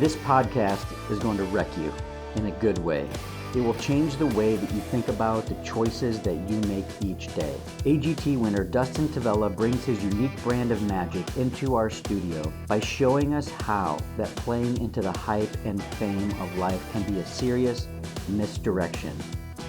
This podcast is going to wreck you in a good way. It will change the way that you think about the choices that you make each day. AGT winner Dustin Tavella brings his unique brand of magic into our studio by showing us how that playing into the hype and fame of life can be a serious misdirection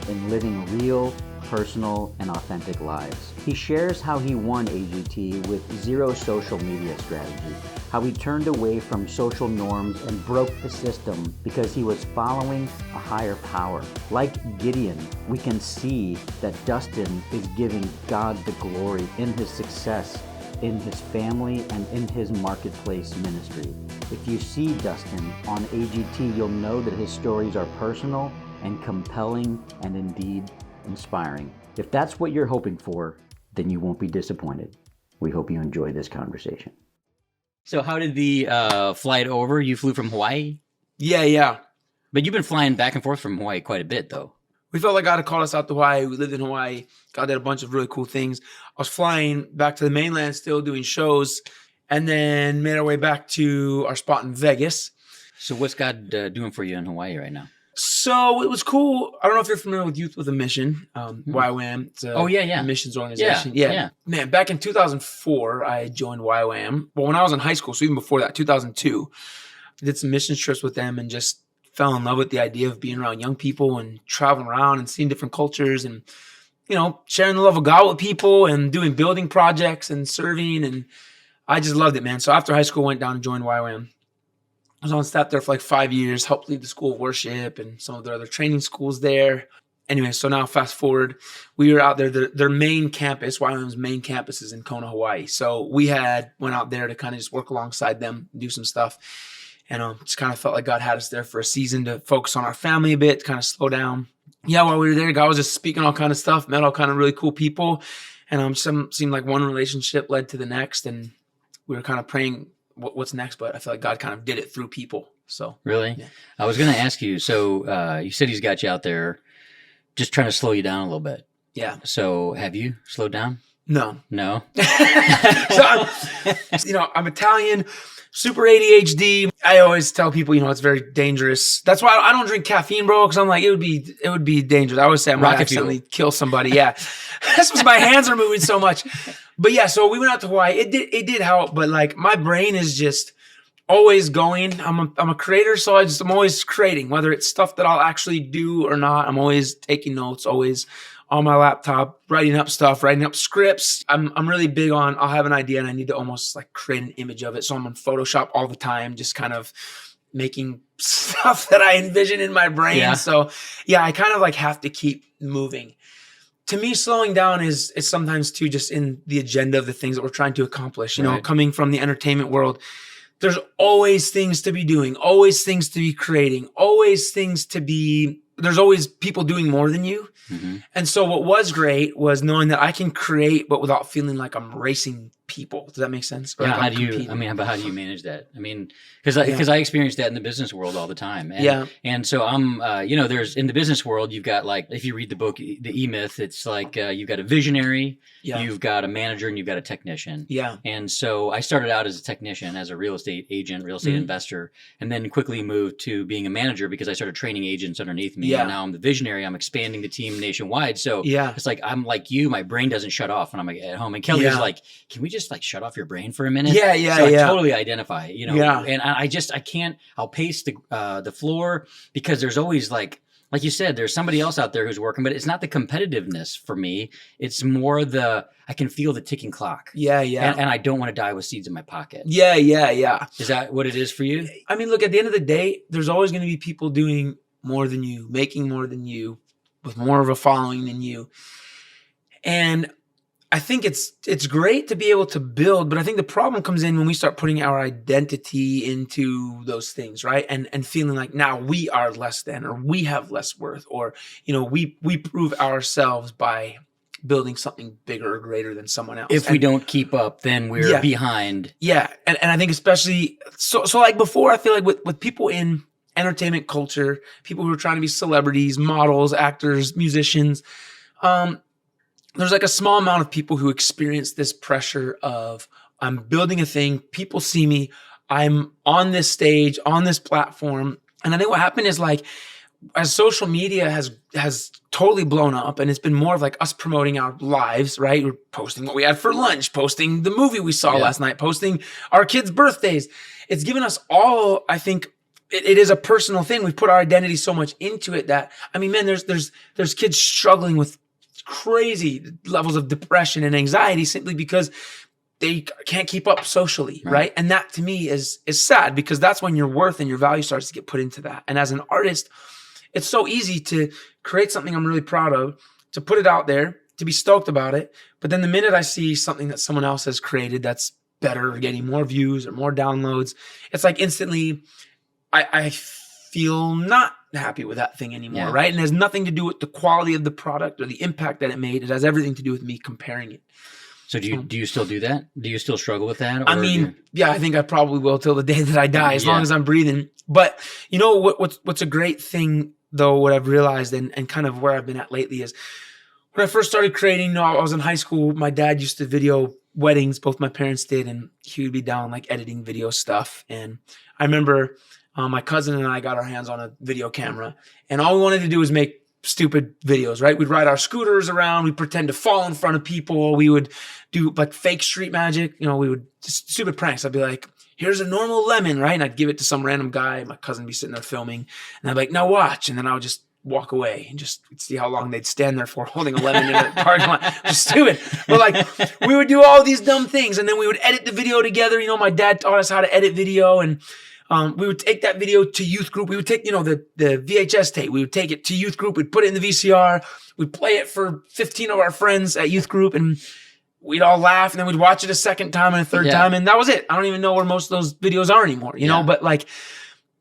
in living real, personal, and authentic lives. He shares how he won AGT with zero social media strategy, how he turned away from social norms and broke the system because he was following a higher power. Like Gideon, we can see that Dustin is giving God the glory in his success, in his family, and in his marketplace ministry. If you see Dustin on AGT, you'll know that his stories are personal and compelling and indeed inspiring. If that's what you're hoping for, then you won't be disappointed. We hope you enjoy this conversation. So how did the flight over? You flew from Hawaii? Yeah. But you've been flying back and forth from Hawaii quite a bit, though. We felt like God had called us out to Hawaii. We lived in Hawaii. God did a bunch of really cool things. I was flying back to the mainland, still doing shows, and then made our way back to our spot in Vegas. So what's God doing for you in Hawaii right now? So it was cool. I don't know if you're familiar with Youth with a Mission, YWAM. It's a missions organization. Yeah. Man, back in 2004, I joined YWAM. Well, when I was in high school, so even before that, 2002, I did some mission trips with them and just fell in love with the idea of being around young people and traveling around and seeing different cultures and, sharing the love of God with people and doing building projects and serving. And I just loved it, man. So after high school, went down and joined YWAM. I was on staff there for like 5 years, helped lead the School of Worship and some of their other training schools there. Anyway, so now fast forward, we were out there. Their main campus, YWAM's main campus is in Kona, Hawaii. So we went out there to kind of just work alongside them, do some stuff. And just kind of felt like God had us there for a season to focus on our family a bit, kind of slow down. Yeah, while we were there, God was just speaking all kind of stuff, met all kind of really cool people. And seemed like one relationship led to the next. And we were kind of praying, what's next, but I feel like God kind of did it through people. So really, yeah. I was going to ask you. So you said He's got you out there, just trying to slow you down a little bit. Yeah. So have you slowed down? No. So I'm Italian, super ADHD. I always tell people, it's very dangerous. That's why I don't drink caffeine, bro. Because I'm like, it would be dangerous. I always say I might accidentally kill somebody. Yeah, that's because my hands are moving so much. But yeah, so we went out to Hawaii. It did help, but like my brain is just always going. I'm a creator, so I'm always creating, whether it's stuff that I'll actually do or not. I'm always taking notes, always on my laptop, writing up stuff, writing up scripts. I'm really big on, I'll have an idea and I need to almost like create an image of it. So I'm on Photoshop all the time, just kind of making stuff that I envision in my brain. Yeah. So yeah, I kind of like have to keep moving. To me, slowing down is sometimes too just in the agenda of the things that we're trying to accomplish. Coming from the entertainment world, there's always things to be doing, always things to be creating, there's always people doing more than you. Mm-hmm. And so what was great was knowing that I can create, but without feeling like I'm racing people. Does that make sense? Yeah. How do you manage that? I mean, because I experienced that in the business world all the time. And so I'm, there's in the business world, you've got like, if you read the book, The E-Myth, it's like you've got a visionary, you've got a manager, and you've got a technician. Yeah. And so I started out as a technician, as a real estate agent, real estate investor, and then quickly moved to being a manager because I started training agents underneath me. Yeah. And now I'm the visionary. I'm expanding the team nationwide. So it's like, I'm like you, my brain doesn't shut off when I'm at home. And Kelly is like, can we just like shut off your brain for a minute? Yeah. So I totally identify, and I can't, I'll pace the floor because there's always like you said, there's somebody else out there who's working, but it's not the competitiveness for me. It's more I can feel the ticking clock. Yeah. And I don't want to die with seeds in my pocket. Yeah. Is that what it is for you? I mean, look, at the end of the day, there's always going to be people doing more than you, making more than you, with more of a following than you. And I think it's great to be able to build, but I think the problem comes in when we start putting our identity into those things, right? And feeling like now we are less than, or we have less worth, or, we prove ourselves by building something bigger or greater than someone else. If we don't keep up, then we're behind. Yeah. And I think especially, so like before, I feel like with people in entertainment culture, people who are trying to be celebrities, models, actors, musicians, there's like a small amount of people who experience this pressure of, I'm building a thing, people see me, I'm on this stage, on this platform. And I think what happened is like, as social media has totally blown up, and it's been more of like us promoting our lives, right? We're posting what we had for lunch, posting the movie we saw last night, posting our kids' birthdays. It's given us all, I think, it is a personal thing. We've put our identity so much into it that, I mean, man, there's kids struggling with crazy levels of depression and anxiety simply because they can't keep up socially, right? And that to me is sad, because that's when your worth and your value starts to get put into that. And as an artist, it's so easy to create something I'm really proud of, to put it out there, to be stoked about it. But then the minute I see something that someone else has created that's better, getting more views or more downloads, it's like instantly I feel not happy with that thing anymore, right? And it has nothing to do with the quality of the product or the impact that it made. It has everything to do with me comparing it. So do you still do that? Do you still struggle with that? Or I mean, yeah, I think I probably will till the day that I die, as long as I'm breathing. But you know what's a great thing though, what I've realized and kind of where I've been at lately is when I first started creating, you know, I was in high school. My dad used to video weddings, both my parents did, and he would be down like editing video stuff. And I remember my cousin and I got our hands on a video camera, and all we wanted to do was make stupid videos, right? We'd ride our scooters around. We'd pretend to fall in front of people. We would do like fake street magic. You know, we would just stupid pranks. I'd be like, here's a normal lemon, right? And I'd give it to some random guy. My cousin would be sitting there filming, and I'd be like, now watch. And then I would just walk away and just see how long they'd stand there for holding a lemon in a parking lot. Just stupid. But like, we would do all these dumb things, and then we would edit the video together. You know, my dad taught us how to edit video, and we would take that video to youth group. We would take, you know, the VHS tape. We would take it to youth group. We'd put it in the VCR. We'd play it for 15 of our friends at youth group, and we'd all laugh, and then we'd watch it a second time and a third time, and that was it. I don't even know where most of those videos are anymore, you know, but like,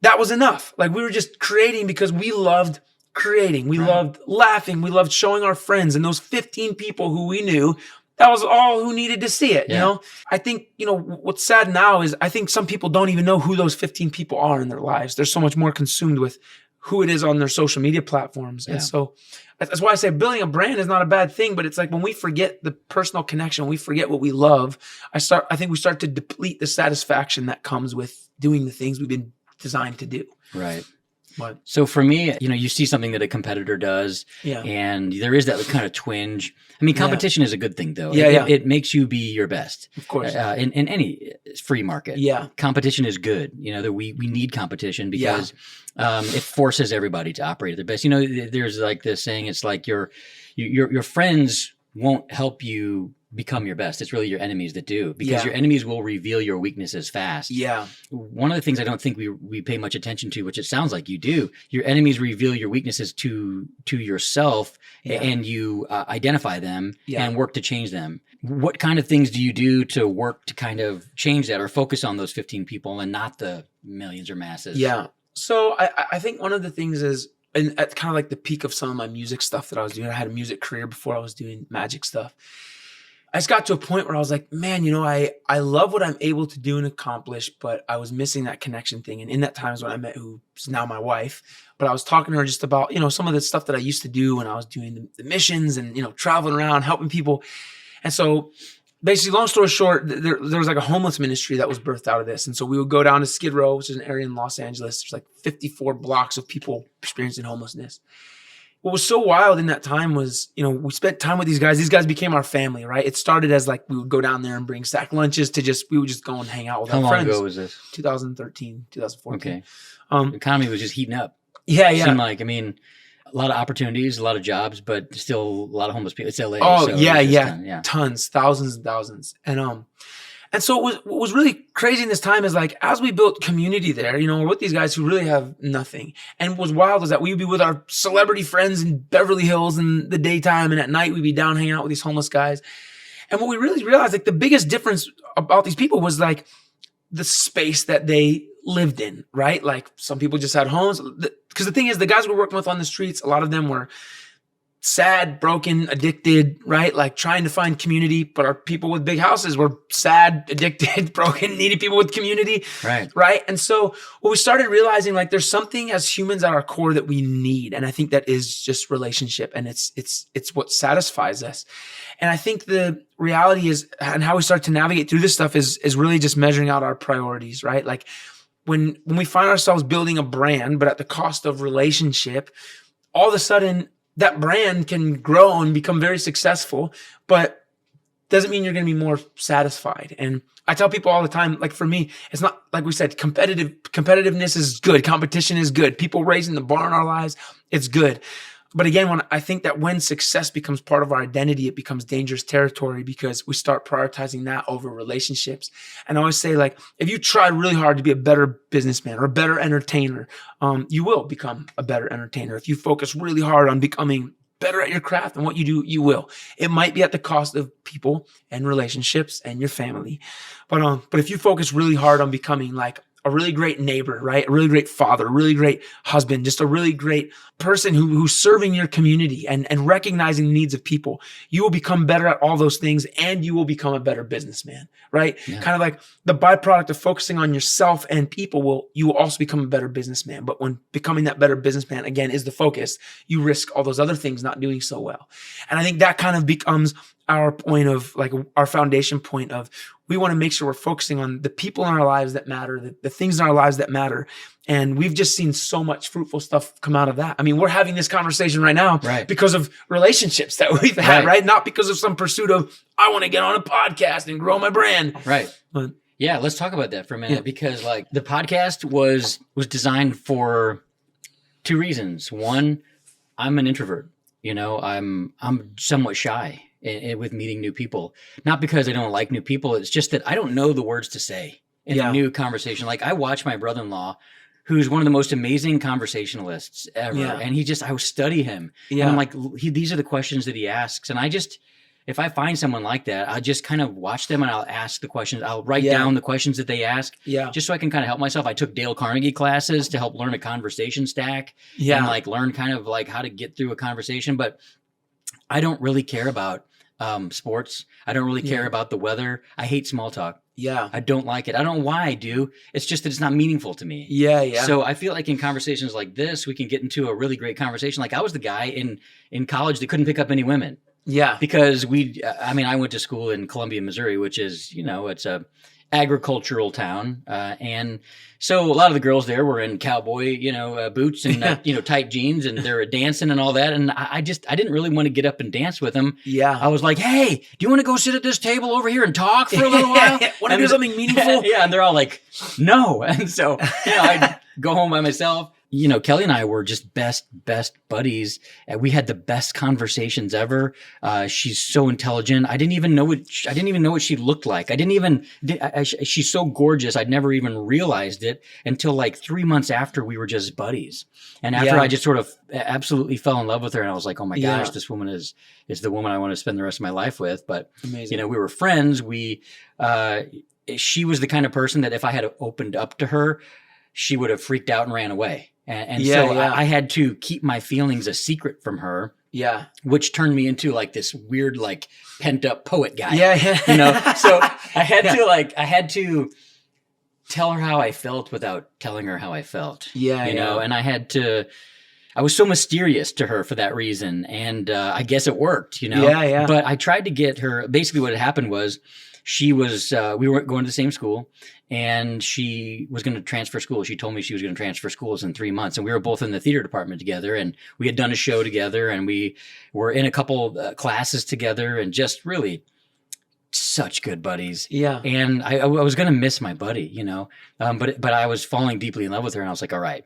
that was enough. Like, we were just creating because we loved creating. We loved laughing. We loved showing our friends, and those 15 people who we knew, that was all who needed to see it, you know? I think, you know, what's sad now is I think some people don't even know who those 15 people are in their lives. They're so much more consumed with who it is on their social media platforms. And so that's why I say building a brand is not a bad thing, but it's like when we forget the personal connection, we forget what we love, I think we start to deplete the satisfaction that comes with doing the things we've been designed to do. Right. But so for me, you know, you see something that a competitor does, and there is that kind of twinge. I mean, competition is a good thing, though. It makes you be your best, of course, in any free market. Competition is good. You know, that we need competition because it forces everybody to operate at their best. You know, there's like this saying, it's like your friends won't help you become your best. It's really your enemies that do, because your enemies will reveal your weaknesses fast. One of the things I don't think we pay much attention to, which it sounds like you do, your enemies reveal your weaknesses to yourself, and you identify them and work to change them. What kind of things do you do to work to kind of change that, or focus on those 15 people and not the millions or masses? So I think one of the things is, and at kind of like the peak of some of my music stuff that I was doing, I had a music career before I was doing magic stuff. I just got to a point where I was like, man, you know, I love what I'm able to do and accomplish, but I was missing that connection thing. And in that time is when I met who's now my wife. But I was talking to her just about, you know, some of the stuff that I used to do when I was doing the missions and, you know, traveling around, helping people. And so basically, long story short, there was like a homeless ministry that was birthed out of this. And so we would go down to Skid Row, which is an area in Los Angeles. There's like 54 blocks of people experiencing homelessness. What was so wild in that time was, you know, we spent time with these guys. These guys became our family, right? It started as like we would go down there and bring sack lunches to we would just go and hang out with our friends. How long ago was this? 2013, 2014. Okay. The economy was just heating up. It seemed like, I mean, a lot of opportunities, a lot of jobs, but still a lot of homeless people. It's LA. Oh, so tons, thousands and thousands. And so what was really crazy in this time is like, as we built community there, you know, we're with these guys who really have nothing. And what was wild was that we would be with our celebrity friends in Beverly Hills in the daytime, and at night we'd be down hanging out with these homeless guys. And what we really realized, like the biggest difference about these people was like the space that they lived in, right? Like some people just had homes. Because the thing is, the guys we're working with on the streets, a lot of them were sad, broken, addicted, right? Like trying to find community, but our people with big houses were sad, addicted, broken, needed people with community. Right. And so we started realizing like there's something as humans at our core that we need. And I think that is just relationship. And it's what satisfies us. And I think the reality is, and how we start to navigate through this stuff is really just measuring out our priorities, right? Like when we find ourselves building a brand, but at the cost of relationship, all of a sudden that brand can grow and become very successful, but doesn't mean you're going to be more satisfied. And I tell people all the time, like for me, it's not like we said, competitiveness is good. Competition is good. People raising the bar in our lives, it's good. But again, I think that when success becomes part of our identity, it becomes dangerous territory because we start prioritizing that over relationships. And I always say, like, if you try really hard to be a better businessman or a better entertainer, you will become a better entertainer. If you focus really hard on becoming better at your craft and what you do, you will. It might be at the cost of people and relationships and your family. But if you focus really hard on becoming like a really great neighbor, right? A really great father, a really great husband, just a really great person who's serving your community and recognizing the needs of people, you will become better at all those things and you will become a better businessman, right? Yeah. Kind of like the byproduct of focusing on yourself and people you will also become a better businessman. But when becoming that better businessman, again, is the focus, you risk all those other things not doing so well. And I think that kind of becomes our point of like our foundation point of we want to make sure we're focusing on the people in our lives that matter, the things in our lives that matter. And we've just seen so much fruitful stuff come out of that. I mean, we're having this conversation right now because of relationships that we've had, right? Not because of some pursuit of, I want to get on a podcast and grow my brand. Right. But, yeah, let's talk about that for a minute because like the podcast was designed for two reasons. One, I'm an introvert. You know, I'm somewhat shy with meeting new people. Not because I don't like new people. It's just that I don't know the words to say in a new conversation. Like I watch my brother-in-law, who's one of the most amazing conversationalists ever. Yeah. And I study him. Yeah. And I'm like, these are the questions that he asks. And if I find someone like that, I just kind of watch them and I'll ask the questions. I'll write down the questions that they ask just so I can kind of help myself. I took Dale Carnegie classes to help learn a conversation stack and like learn kind of like how to get through a conversation. But I don't really care about sports. I don't really care about the weather. I hate small talk. Yeah. I don't like it. I don't know why I do. It's just that it's not meaningful to me. Yeah. So I feel like in conversations like this, we can get into a really great conversation. Like I was the guy in college that couldn't pick up any women. Yeah. Because I went to school in Columbia, Missouri, which is, it's a agricultural town. And so a lot of the girls there were in cowboy, boots and, tight jeans, and they were dancing and all that. And I didn't really want to get up and dance with them. Yeah. I was like, hey, do you want to go sit at this table over here and talk for a little while? Want to do something meaningful? Yeah. And they're all like, no. And so, I'd go home by myself. Kelly and I were just best buddies. We had the best conversations ever. She's so intelligent. I didn't even know what she looked like. She's so gorgeous. I'd never even realized it until like 3 months after we were just buddies. And after I just sort of absolutely fell in love with her, and I was like, oh my gosh, this woman is the woman I want to spend the rest of my life with. But, amazing. We were friends. She was the kind of person that if I had opened up to her, she would have freaked out and ran away. I had to keep my feelings a secret from her. Yeah. Which turned me into like this weird, like pent up poet guy. Yeah. So I had to tell her how I felt without telling her how I felt. And I was so mysterious to her for that reason. And I guess it worked, But I tried to get her, basically what had happened was we weren't going to the same school, and she was going to transfer school. She told me she was going to transfer schools in 3 months, and we were both in the theater department together, and we had done a show together, and we were in a couple classes together, and just really such good buddies. Yeah. And I was going to miss my buddy, but I was falling deeply in love with her, and I was like, all right,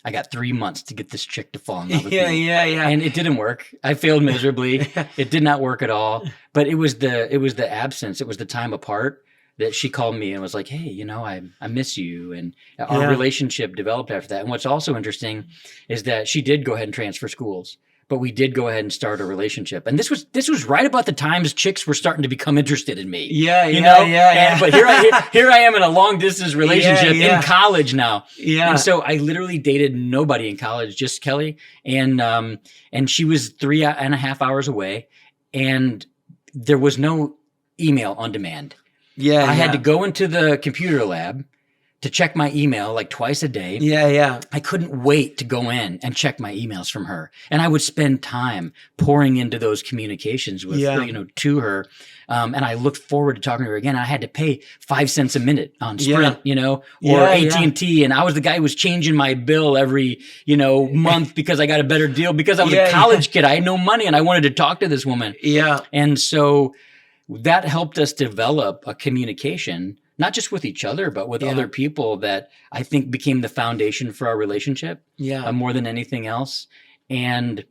I got 3 months to get this chick to fall in love with me. Yeah. And it didn't work. I failed miserably. It did not work at all. But it was the absence. It was the time apart that she called me and was like, hey, I miss you. And our relationship developed after that. And what's also interesting is that she did go ahead and transfer schools. but we did go ahead and start a relationship. And this was right about the times chicks were starting to become interested in me. Yeah. But here I am in a long distance relationship in college now. Yeah. And so I literally dated nobody in college, just Kelly. And she was 3.5 hours away, and there was no email on demand. I had to go into the computer lab to check my email like twice a day. Yeah. I couldn't wait to go in and check my emails from her. And I would spend time pouring into those communications with her, to her. And I looked forward to talking to her again. I had to pay 5 cents a minute on Sprint, or AT&T. And I was the guy who was changing my bill every, month because I got a better deal because I was a college kid. I had no money and I wanted to talk to this woman. Yeah. And so that helped us develop a communication, not just with each other, but with other people, that I think became the foundation for our relationship more than anything else. And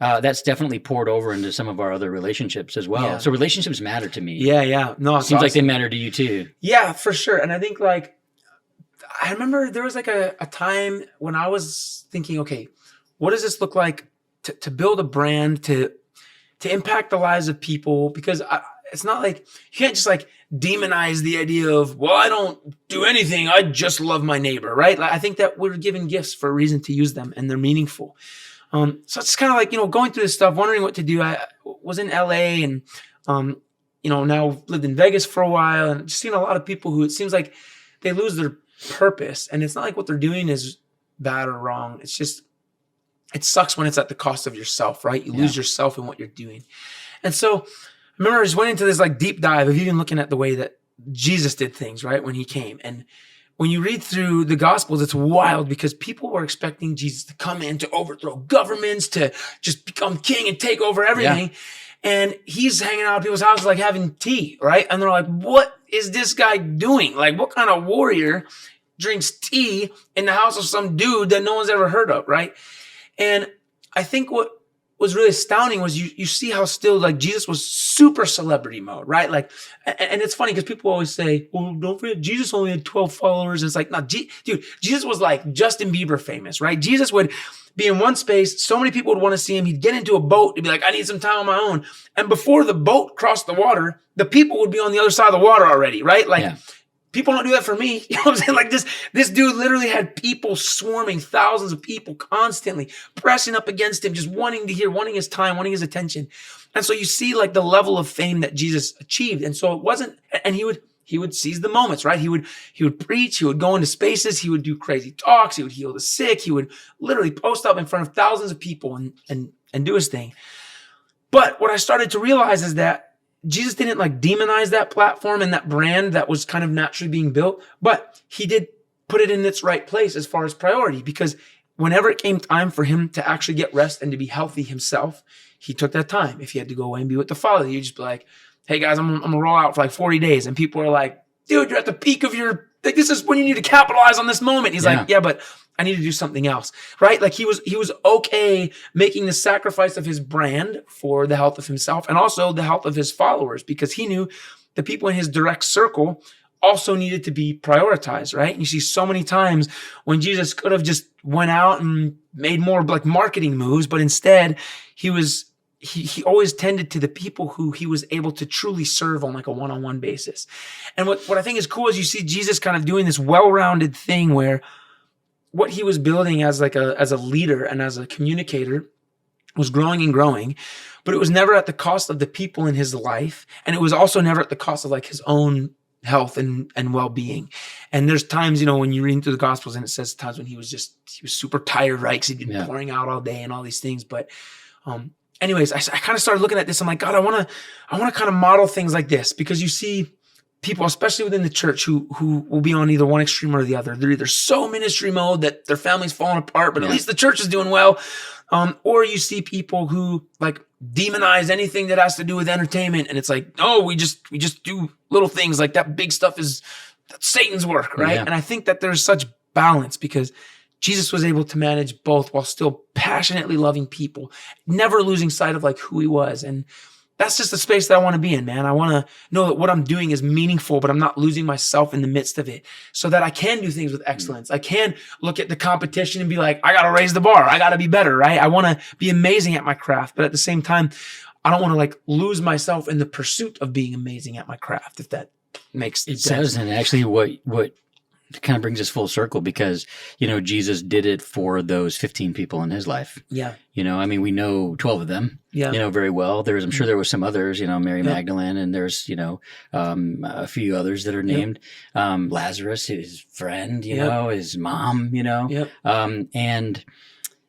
that's definitely poured over into some of our other relationships as well. Yeah. So relationships matter to me. Yeah. No, seems like they matter to you too. Yeah, for sure. And I think I remember there was like a time when I was thinking, okay, what does this look like to build a brand, to impact the lives of people? Because it's not like you can't just demonize the idea of, well, I don't do anything, I just love my neighbor, right? I think that we're given gifts for a reason to use them, and they're meaningful. So it's kind of going through this stuff, wondering what to do. I was in LA and, now lived in Vegas for a while, and just seen a lot of people who it seems like they lose their purpose. And it's not like what they're doing is bad or wrong. It's just, it sucks when it's at the cost of yourself, right? You lose yourself in what you're doing. And so I remember I just went into this deep dive of even looking at the way that Jesus did things, right? When he came. And when you read through the Gospels, it's wild because people were expecting Jesus to come in to overthrow governments, to just become king and take over everything. Yeah. And he's hanging out at people's houses having tea, right? And they're like, what is this guy doing? What kind of warrior drinks tea in the house of some dude that no one's ever heard of, right? And I think what was really astounding was you see how still Jesus was super celebrity mode, right? And it's funny because people always say, well, don't forget, Jesus only had 12 followers. And it's no, dude, Jesus was like Justin Bieber famous, right? Jesus would be in one space. So many people would want to see him. He'd get into a boat. He'd be like, I need some time on my own. And before the boat crossed the water, the people would be on the other side of the water already, right? People don't do that for me. You know what I'm saying? This dude literally had people swarming, thousands of people constantly pressing up against him, just wanting to hear, wanting his time, wanting his attention. And so you see the level of fame that Jesus achieved. And so it wasn't, and he would seize the moments, right? He would preach, he would go into spaces, he would do crazy talks, he would heal the sick, he would literally post up in front of thousands of people and do his thing. But what I started to realize is that Jesus didn't demonize that platform and that brand that was kind of naturally being built, but he did put it in its right place as far as priority, because whenever it came time for him to actually get rest and to be healthy himself, he took that time. If he had to go away and be with the Father, he'd just be like, hey guys, I'm going to roll out for 40 days. And people are like, dude, you're at the peak of your, this is when you need to capitalize on this moment. He's like, yeah, but I need to do something else, right? He was okay making the sacrifice of his brand for the health of himself and also the health of his followers, because he knew the people in his direct circle also needed to be prioritized, right? And you see so many times when Jesus could have just went out and made more marketing moves, but instead he always tended to the people who he was able to truly serve on a one-on-one basis. And what I think is cool is you see Jesus kind of doing this well-rounded thing where what he was building as a leader and as a communicator was growing and growing, but it was never at the cost of the people in his life. And it was also never at the cost of his own health and well-being. And there's times, when you read through the Gospels and it says times when he was super tired, right? Because he'd been pouring out all day and all these things. But anyways, I kind of started looking at this. I'm like, God, I want to kind of model things like this, because you see people, especially within the church, who will be on either one extreme or the other. They're either so ministry mode that their family's falling apart, but at least the church is doing well. Or you see people who demonize anything that has to do with entertainment. And it's no, we just do little things. That big stuff that's Satan's work, right? Yeah. And I think that there's such balance because Jesus was able to manage both while still passionately loving people, never losing sight of who he was. And that's just the space that I want to be in, man. I want to know that what I'm doing is meaningful, but I'm not losing myself in the midst of it, so that I can do things with excellence. I can look at the competition and be like, I got to raise the bar. I got to be better, right? I want to be amazing at my craft, but at the same time, I don't want to like lose myself in the pursuit of being amazing at my craft, if that makes sense. It does. And actually what kind of brings us full circle, because, you know, Jesus did it for those 15 people in his life. Yeah. You know, I mean, we know 12 of them, you know, very well. I'm sure there was some others, you know, Mary Magdalene, and there's, you know, a few others that are named, Lazarus, his friend, you know, his mom, you know, and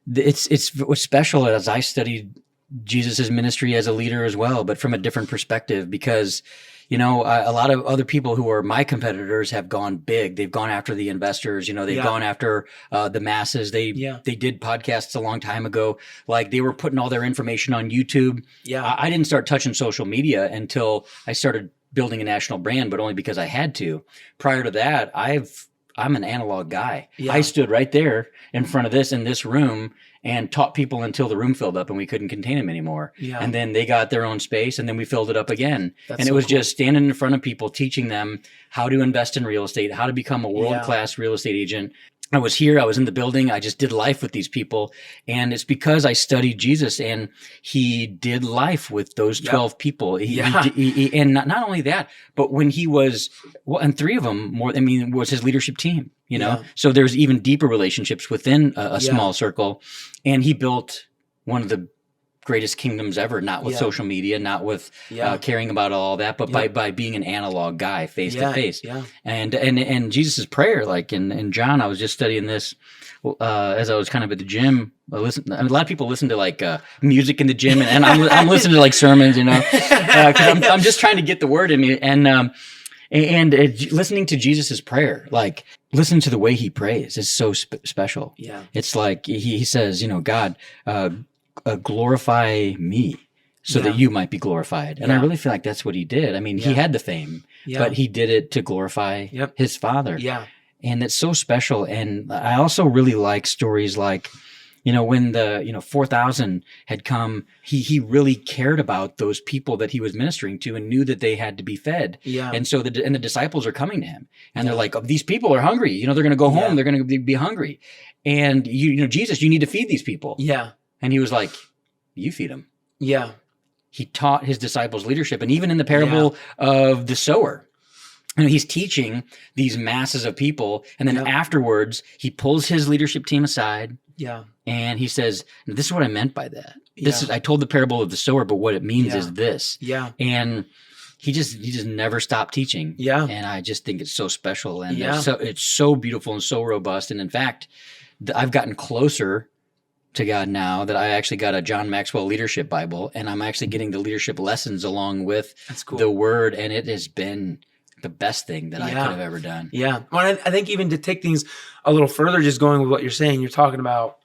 it's what's special as I studied Jesus's ministry as a leader as well, but from a different perspective, because, you know, a lot of other people who are my competitors have gone big. They've gone after the investors, you know, they've gone after the masses. They did podcasts a long time ago. Like, they were putting all their information on YouTube. Yeah. I didn't start touching social media until I started building a national brand, but only because I had to. Prior to that, I'm an analog guy. Yeah. I stood right there in front of this room and taught people until the room filled up and we couldn't contain them anymore. Yeah. And then they got their own space, and then we filled it up again. And it was just standing in front of people, teaching them how to invest in real estate, how to become a world-class real estate agent. I was here, I was in the building, I just did life with these people. And it's because I studied Jesus, and he did life with those 12 people. And not only that, but when he was, and 3 of them was his leadership team, you know? So there's even deeper relationships within a small circle. And he built one of the greatest kingdoms ever, not with social media, not with caring about all that, but by being an analog guy, face to face. And Jesus's prayer, like in John, I was just studying this as I was kind of at the gym. A lot of people listen to like music in the gym, and I'm listening to like sermons, you know, because I'm just trying to get the word in me. And listening to Jesus's prayer, like listen to the way he prays, is so special. Yeah, it's like he says, you know, God, glorify me so that you might be glorified. And I really feel like that's what he did. I mean, he had the fame, but he did it to glorify his Father. Yeah. And it's so special. And I also really like stories like, you know, when the 4,000 had come, he really cared about those people that he was ministering to and knew that they had to be fed. Yeah. And so the disciples are coming to him, and they're like, oh, these people are hungry. You know, they're going to go home. They're going to be hungry. And you know, Jesus, you need to feed these people. Yeah. And he was like, you feed them. Yeah. He taught his disciples leadership. And even in the parable of the sower, you know, he's teaching these masses of people. And then afterwards, he pulls his leadership team aside. Yeah. And he says, this is what I meant by that. I told the parable of the sower, but what it means is this. Yeah. And he just never stopped teaching. Yeah. And I just think it's so special. And it's so beautiful and so robust. And in fact, I've gotten closer to God now that I actually got a John Maxwell Leadership Bible, and I'm actually getting the leadership lessons along with the Word, and it has been the best thing that I could have ever done. Yeah. Well, I think even to take things a little further, just going with what you're saying, you're talking about,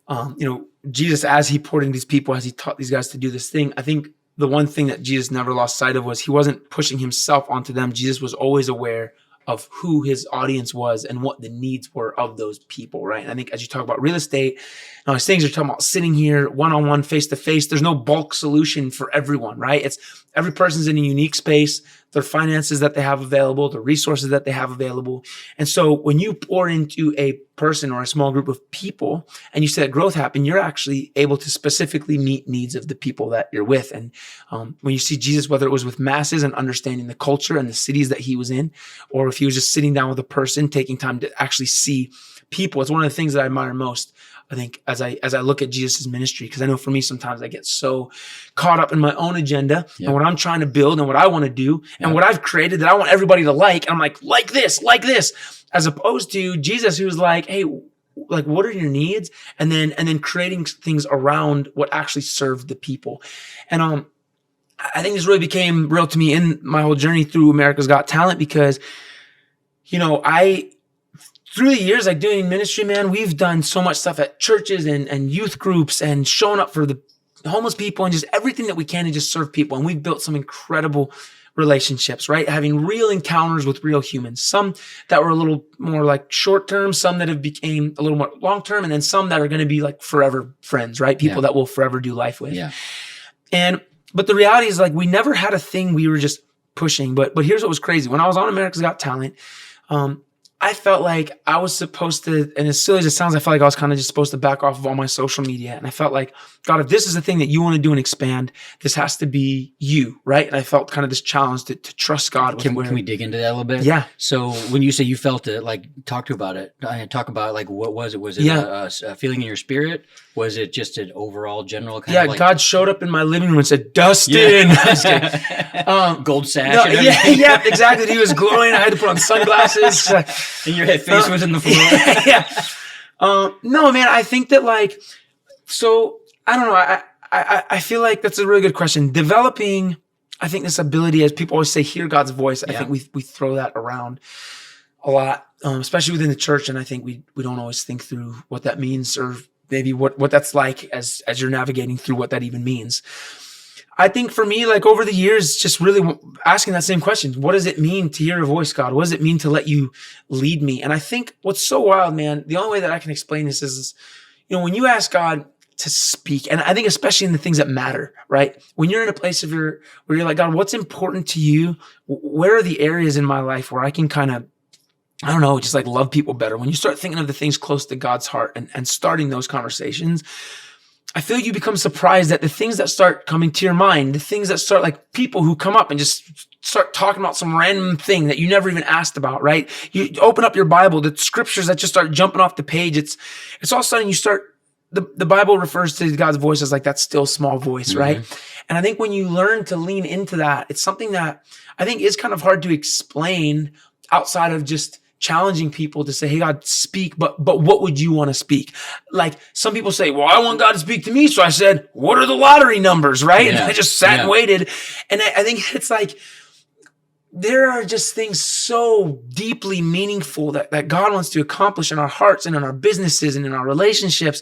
you know, Jesus, as he poured into these people, as he taught these guys to do this thing, I think the one thing that Jesus never lost sight of was he wasn't pushing himself onto them. Jesus was always aware of who his audience was and what the needs were of those people, right? And I think as you talk about real estate, and all these things you're talking about sitting here one-on-one, face-to-face, there's no bulk solution for everyone, right? It's every person's in a unique space, their finances that they have available, the resources that they have available. And so when you pour into a person or a small group of people and you set growth happen, you're actually able to specifically meet needs of the people that you're with. And when you see Jesus, whether it was with masses and understanding the culture and the cities that he was in, or if he was just sitting down with a person, taking time to actually see people, it's one of the things that I admire most, I think, as I look at Jesus' ministry, because I know for me, sometimes I get so caught up in my own agenda and what I'm trying to build and what I want to do and what I've created that I want everybody to like. And I'm like this, as opposed to Jesus, who's like, hey, like, what are your needs? And then creating things around what actually served the people. And I think this really became real to me in my whole journey through America's Got Talent, because, you know, through the years, like doing ministry, man, we've done so much stuff at churches and youth groups and showing up for the homeless people and just everything that we can to just serve people. And we've built some incredible relationships, right? Having real encounters with real humans, some that were a little more like short term, some that have became a little more long term, and then some that are going to be like forever friends, right? People that we'll forever do life with. Yeah. And But the reality is like, we never had a thing we were just pushing. But here's what was crazy. When I was on America's Got Talent, I felt like I was supposed to, and as silly as it sounds, I felt like I was kind of just supposed to back off of all my social media. And I felt like, God, if this is the thing that you want to do and expand, this has to be you, right? And I felt kind of this challenge to trust God. With can we dig into that a little bit? Yeah. So when you say you felt it, like talk about it. Talk about like, what was it? Was it a feeling in your spirit? Was it just an overall general kind of like... God showed up in my living room and said, Dustin. Gold sash. No, yeah, exactly. He was glowing. I had to put on sunglasses. And your head face was in the floor. No, man, I think that like, so I don't know. I feel like that's a really good question. Developing, I think this ability, as people always say, hear God's voice. I think we throw that around a lot, especially within the church. And I think we don't always think through what that means, or maybe what that's like as you're navigating through what that even means. I think for me, like over the years, just really asking that same question. What does it mean to hear your voice, God? What does it mean to let you lead me? And I think what's so wild, man, the only way that I can explain this is, when you ask God to speak, and I think especially in the things that matter, right? When you're in a place where you're like, God, what's important to you? Where are the areas in my life where I can kind of, I don't know, just like love people better? When you start thinking of the things close to God's heart and starting those conversations, I feel you become surprised at the things that start coming to your mind, the things that start, like people who come up and just start talking about some random thing that you never even asked about, right? You open up your Bible, the scriptures that just start jumping off the page. It's all of a sudden you start, the Bible refers to God's voice as like that still small voice, right? And I think when you learn to lean into that, it's something that I think is kind of hard to explain outside of just challenging people to say, hey, God, speak, but what would you want to speak? Like some people say, well, I want God to speak to me. So I said, what are the lottery numbers, right? Yeah. And I just sat and waited. And I think it's like, there are just things so deeply meaningful that God wants to accomplish in our hearts and in our businesses and in our relationships.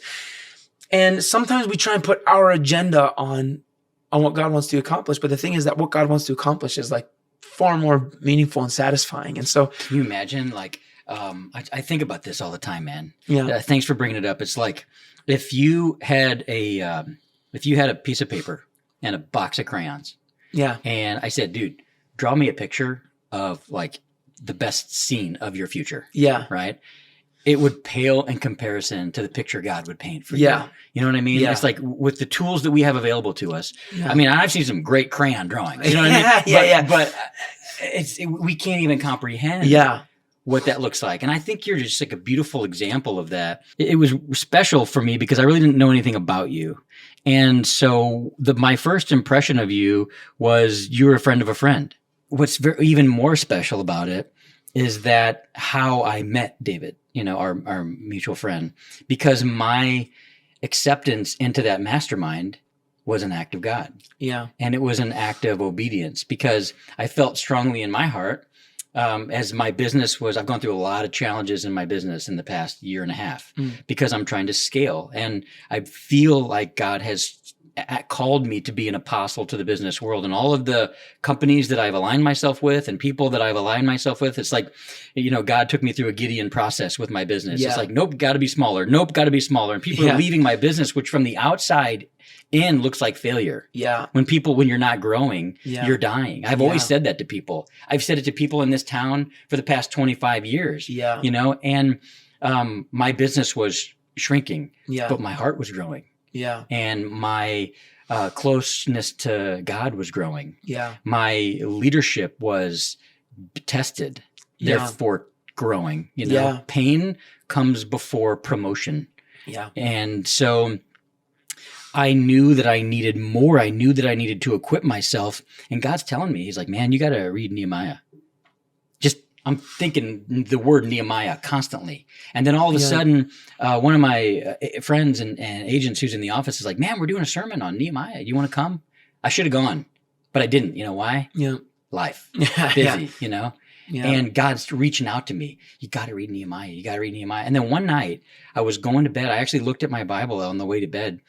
And sometimes we try and put our agenda on what God wants to accomplish. But the thing is that what God wants to accomplish is like far more meaningful and satisfying. And so, can you imagine, like, I think about this all the time, man. Yeah. Thanks for bringing it up. It's like if you had a piece of paper and a box of crayons. Yeah. And I said, dude, draw me a picture of like the best scene of your future. Yeah. Right. It would pale in comparison to the picture God would paint for you. You know what I mean? Yeah. It's like with the tools that we have available to us. Yeah. I mean, I've seen some great crayon drawings. You know what I mean? But we can't even comprehend what that looks like. And I think you're just like a beautiful example of that. It was special for me because I really didn't know anything about you. And so my first impression of you was you were a friend of a friend. What's even more special about it is that how I met David, our mutual friend, because my acceptance into that mastermind was an act of God. Yeah. And it was an act of obedience because I felt strongly in my heart as my business was, I've gone through a lot of challenges in my business in the past year and a half because I'm trying to scale. And I feel like God has called me to be an apostle to the business world, and all of the companies that I've aligned myself with and people that I've aligned myself with. It's like, God took me through a Gideon process with my business. Yeah. It's like, nope, got to be smaller. Nope, got to be smaller. And people are leaving my business, which from the outside in looks like failure. Yeah. When you're not growing, you're dying. I've always said that to people. I've said it to people in this town for the past 25 years. Yeah. And my business was shrinking, but my heart was growing. Yeah. And my closeness to God was growing. Yeah. My leadership was tested, therefore growing. Pain comes before promotion. Yeah. And so I knew that I needed more. I knew that I needed to equip myself. And God's telling me, he's like, man, you got to read Nehemiah. I'm thinking the word Nehemiah constantly. And then all of a sudden, one of my friends and agents who's in the office is like, man, we're doing a sermon on Nehemiah. You want to come? I should have gone, but I didn't. You know why? Yeah. Life. Busy, Yeah. And God's reaching out to me. You got to read Nehemiah. You got to read Nehemiah. And then one night I was going to bed. I actually looked at my Bible on the way to bed,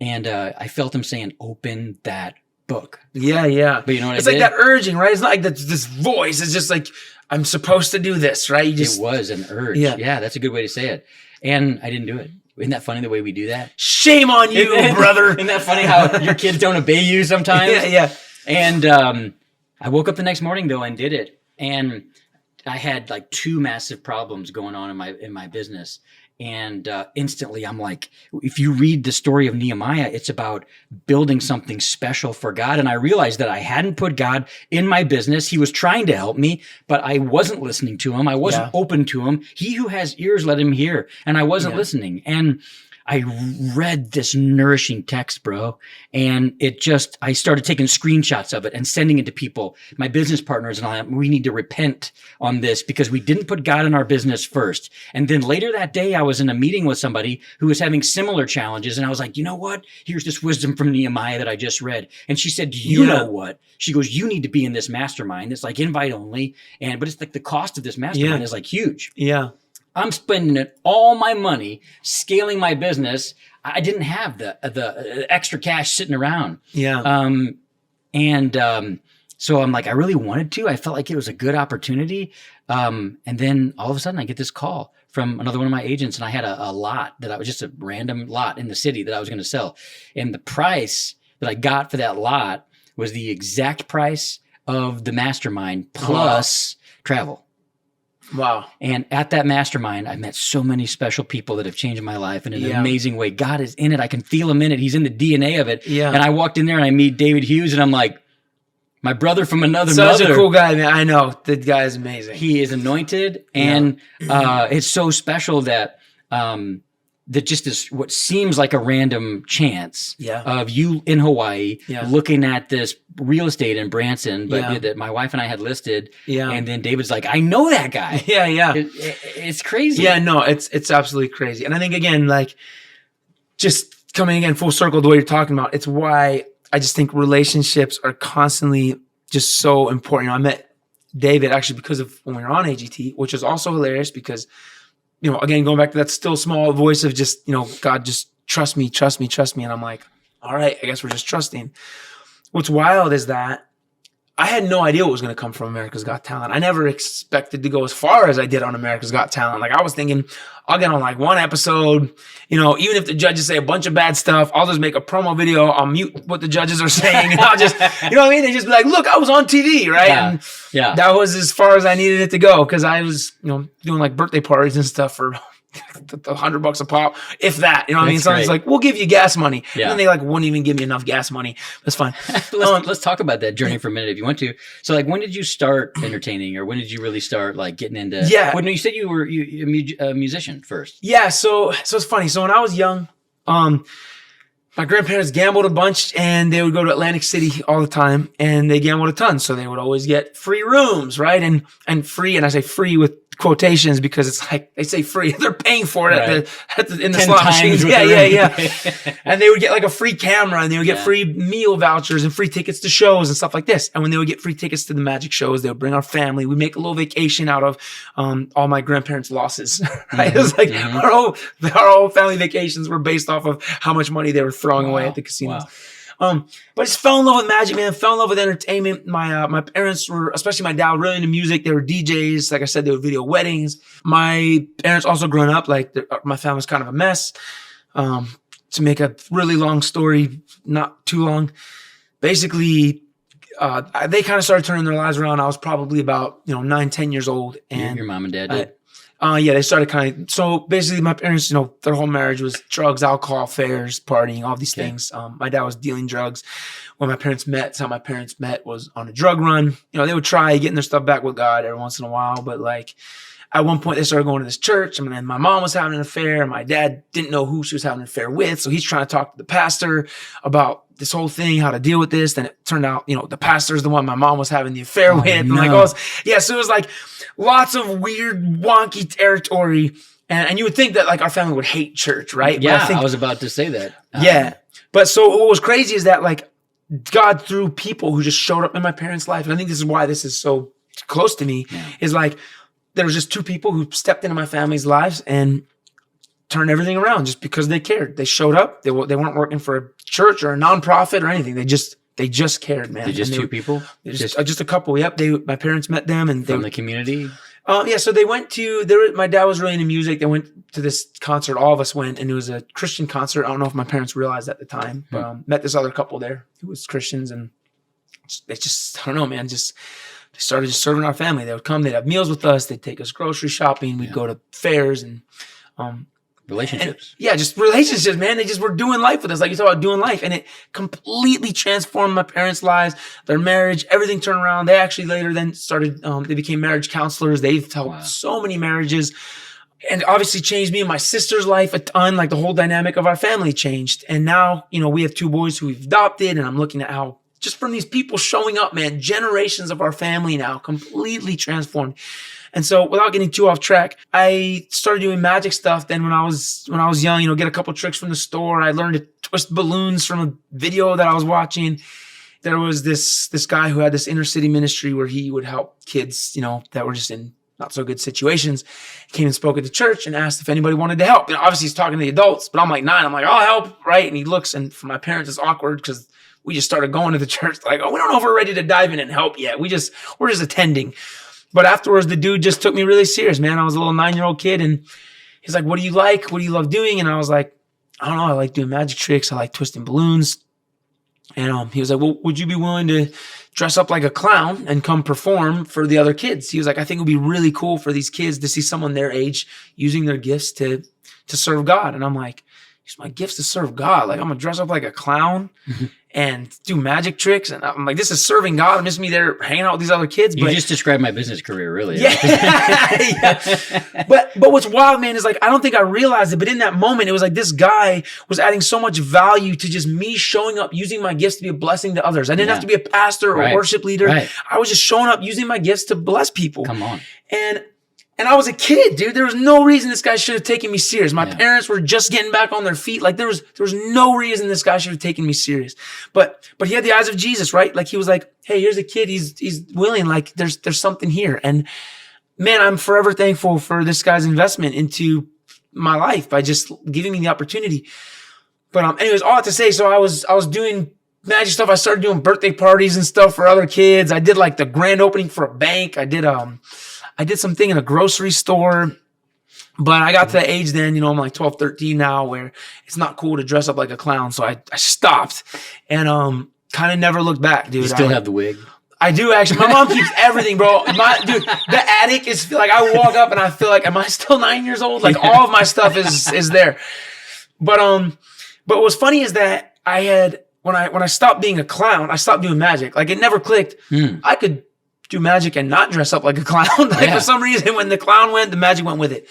and I felt him saying, open that book. Yeah. But you know what it's like that urging, right? It's not like this voice. It's just like, I'm supposed to do this, right? It was an urge. Yeah, that's a good way to say it. And I didn't do it. Isn't that funny the way we do that? Shame on you, brother. Isn't that funny how your kids don't obey you sometimes? Yeah. And I woke up the next morning though and did it. And I had like 2 massive problems going on in my business. And instantly I'm like, if you read the story of Nehemiah, it's about building something special for God. And I realized that I hadn't put God in my business. He was trying to help me, but I wasn't listening to him. I wasn't open to him. He who has ears, let him hear. And I wasn't listening. And I read this nourishing text, bro. And I started taking screenshots of it and sending it to people, my business partners, and we need to repent on this because we didn't put God in our business first. And then later that day, I was in a meeting with somebody who was having similar challenges. And I was like, you know what? Here's this wisdom from Nehemiah that I just read. And she said, do you know what? She goes, you need to be in this mastermind. It's like invite only. But it's like the cost of this mastermind is like huge. Yeah. I'm spending all my money scaling my business. I didn't have the extra cash sitting around. Yeah. So I'm like, I really wanted to. I felt like it was a good opportunity. And then all of a sudden I get this call from another one of my agents, and I had a lot that I was just a random lot in the city that I was going to sell. And the price that I got for that lot was the exact price of the mastermind plus travel. Wow. And at that mastermind, I met so many special people that have changed my life in an amazing way. God is in it. I can feel him in it. He's in the DNA of it. Yeah. And I walked in there and I meet David Hughes and I'm like, my brother from another mother. Such a cool guy, man. I know. The guy is amazing. He is anointed. And it's so special that that just is what seems like a random chance of you in Hawaii looking at this real estate in Branson, but that my wife and I had listed. Yeah. And then David's like, I know that guy. Yeah. It's crazy. Yeah, no, it's absolutely crazy. And I think, again, like just coming again full circle the way you're talking about, it's why I just think relationships are constantly just so important. You know, I met David actually because of when we were on AGT, which is also hilarious because, you know, again, going back to that still small voice of just, you know, God, just trust me. And I'm like, all right, I guess we're just trusting. What's wild is that I had no idea what was going to come from America's Got Talent. I never expected to go as far as I did on America's Got Talent. Like I was thinking I'll get on like one episode, you know, even if the judges say a bunch of bad stuff, I'll just make a promo video. I'll mute what the judges are saying. And I'll just, you know what I mean? They just be like, look, I was on TV, right? Yeah. And that was as far as I needed it to go. Cause I was, you know, doing like birthday parties and stuff for $100 a pop, if that, you know what I mean? So it's like, we'll give you gas money. Yeah. And then they like wouldn't even give me enough gas money. That's fine. Let's talk about that journey for a minute if you want to. So like, when did you start entertaining, or when did you really start like getting into? Yeah. Well, no, you said you were a musician first. Yeah. So it's funny. So when I was young, my grandparents gambled a bunch and they would go to Atlantic City all the time and they gambled a ton. So they would always get free rooms, right? And free, and I say free with quotations because it's like they say free, they're paying for it in the slot machines. Yeah. And they would get like a free camera and they would get free meal vouchers and free tickets to shows and stuff like this. And when they would get free tickets to the magic shows, they would bring our family. We make a little vacation out of all my grandparents' losses. Right? It was like our whole family vacations were based off of how much money they were throwing away at the casinos. But I just fell in love with magic, man. Fell in love with entertainment. My parents were, especially my dad, really into music. They were DJs. Like I said, they would video weddings. My parents also growing up, like my family was kind of a mess. To make a really long story, not too long, basically, they kind of started turning their lives around. I was probably about 9-10 years old, and your mom and dad did. They started kind of, so basically my parents, their whole marriage was drugs, alcohol, affairs, partying, all these things. My dad was dealing drugs when my parents met. That's how my parents met, was on a drug run. They would try getting their stuff back with God every once in a while. But like at one point they started going to this church, and then my mom was having an affair, and my dad didn't know who she was having an affair with. So he's trying to talk to the pastor about this whole thing, how to deal with this. Then it turned out, the pastor's the one my mom was having the affair with. And so it was like lots of weird, wonky territory. And you would think that like our family would hate church, right? Yeah, I was about to say that. Yeah. But so what was crazy is that like God, through people who just showed up in my parents' life, and I think this is why this is so close to me, is like there was just two people who stepped into my family's lives and turned everything around just because they cared. They showed up. They weren't working for a church or a nonprofit or anything. They just cared, man. They're just two people? Just a couple. Yep. My parents met them, and from the community. Yeah, so they went to my dad was really into music. They went to this concert. All of us went, and it was a Christian concert. I don't know if my parents realized at the time, but met this other couple there who was Christians, and they just, I don't know, man, just they started just serving our family. They would come, they'd have meals with us, they'd take us grocery shopping, we'd go to fairs and relationships. And, just relationships, man. They just were doing life with us, like you talk about doing life, and it completely transformed my parents' lives, their marriage, everything turned around. They actually later then started, they became marriage counselors. They've helped so many marriages, and obviously changed me and my sister's life a ton. Like the whole dynamic of our family changed. And now, we have 2 boys who we've adopted, and I'm looking at how just from these people showing up, man, generations of our family now completely transformed. And so without getting too off track, I started doing magic stuff. Then when I was young, get a couple tricks from the store. I learned to twist balloons from a video that I was watching. There was this guy who had this inner city ministry where he would help kids, that were just in not so good situations. He came and spoke at the church and asked if anybody wanted to help. Obviously he's talking to the adults, but I'm like 9. I'm like, I'll help, right? And he looks, and for my parents, it's awkward because we just started going to the church. Like, we don't know if we're ready to dive in and help yet. We're just attending. But afterwards, the dude just took me really serious, man. I was a little 9-year-old kid, and he's like, what do you like? What do you love doing? And I was like, I don't know. I like doing magic tricks. I like twisting balloons. And he was like, well, would you be willing to dress up like a clown and come perform for the other kids? He was like, I think it would be really cool for these kids to see someone their age using their gifts to serve God. And I'm like, use my gifts to serve God. Like, I'm going to dress up like a clown and do magic tricks. And I'm like, this is serving God. I'm just me there hanging out with these other kids. You just described my business career, really. Yeah. Yeah. But what's wild, man, is like, I don't think I realized it, but in that moment, it was like this guy was adding so much value to just me showing up, using my gifts to be a blessing to others. I didn't have to be a pastor or a worship leader. Right. I was just showing up, using my gifts to bless people. Come on. And I was a kid, dude. There was no reason this guy should have taken me serious. My parents were just getting back on their feet. Like there was no reason this guy should have taken me serious. But he had the eyes of Jesus, right? Like he was like, hey, here's a kid. He's willing. Like there's something here. And man, I'm forever thankful for this guy's investment into my life by just giving me the opportunity. But anyways, all that to say, so I was doing magic stuff. I started doing birthday parties and stuff for other kids. I did like the grand opening for a bank. I did something in a grocery store, but I got to the age then, I'm like 12, 13 now, where it's not cool to dress up like a clown. So I stopped and kind of never looked back, dude. You still have the wig? I do, actually. My mom keeps everything, bro. The attic is like, I walk up and I feel like, am I still 9 years old? Like all of my stuff is there. But what's funny is that when I stopped being a clown, I stopped doing magic. Like it never clicked. I could do magic and not dress up like a clown. For some reason, when the clown went, the magic went with it.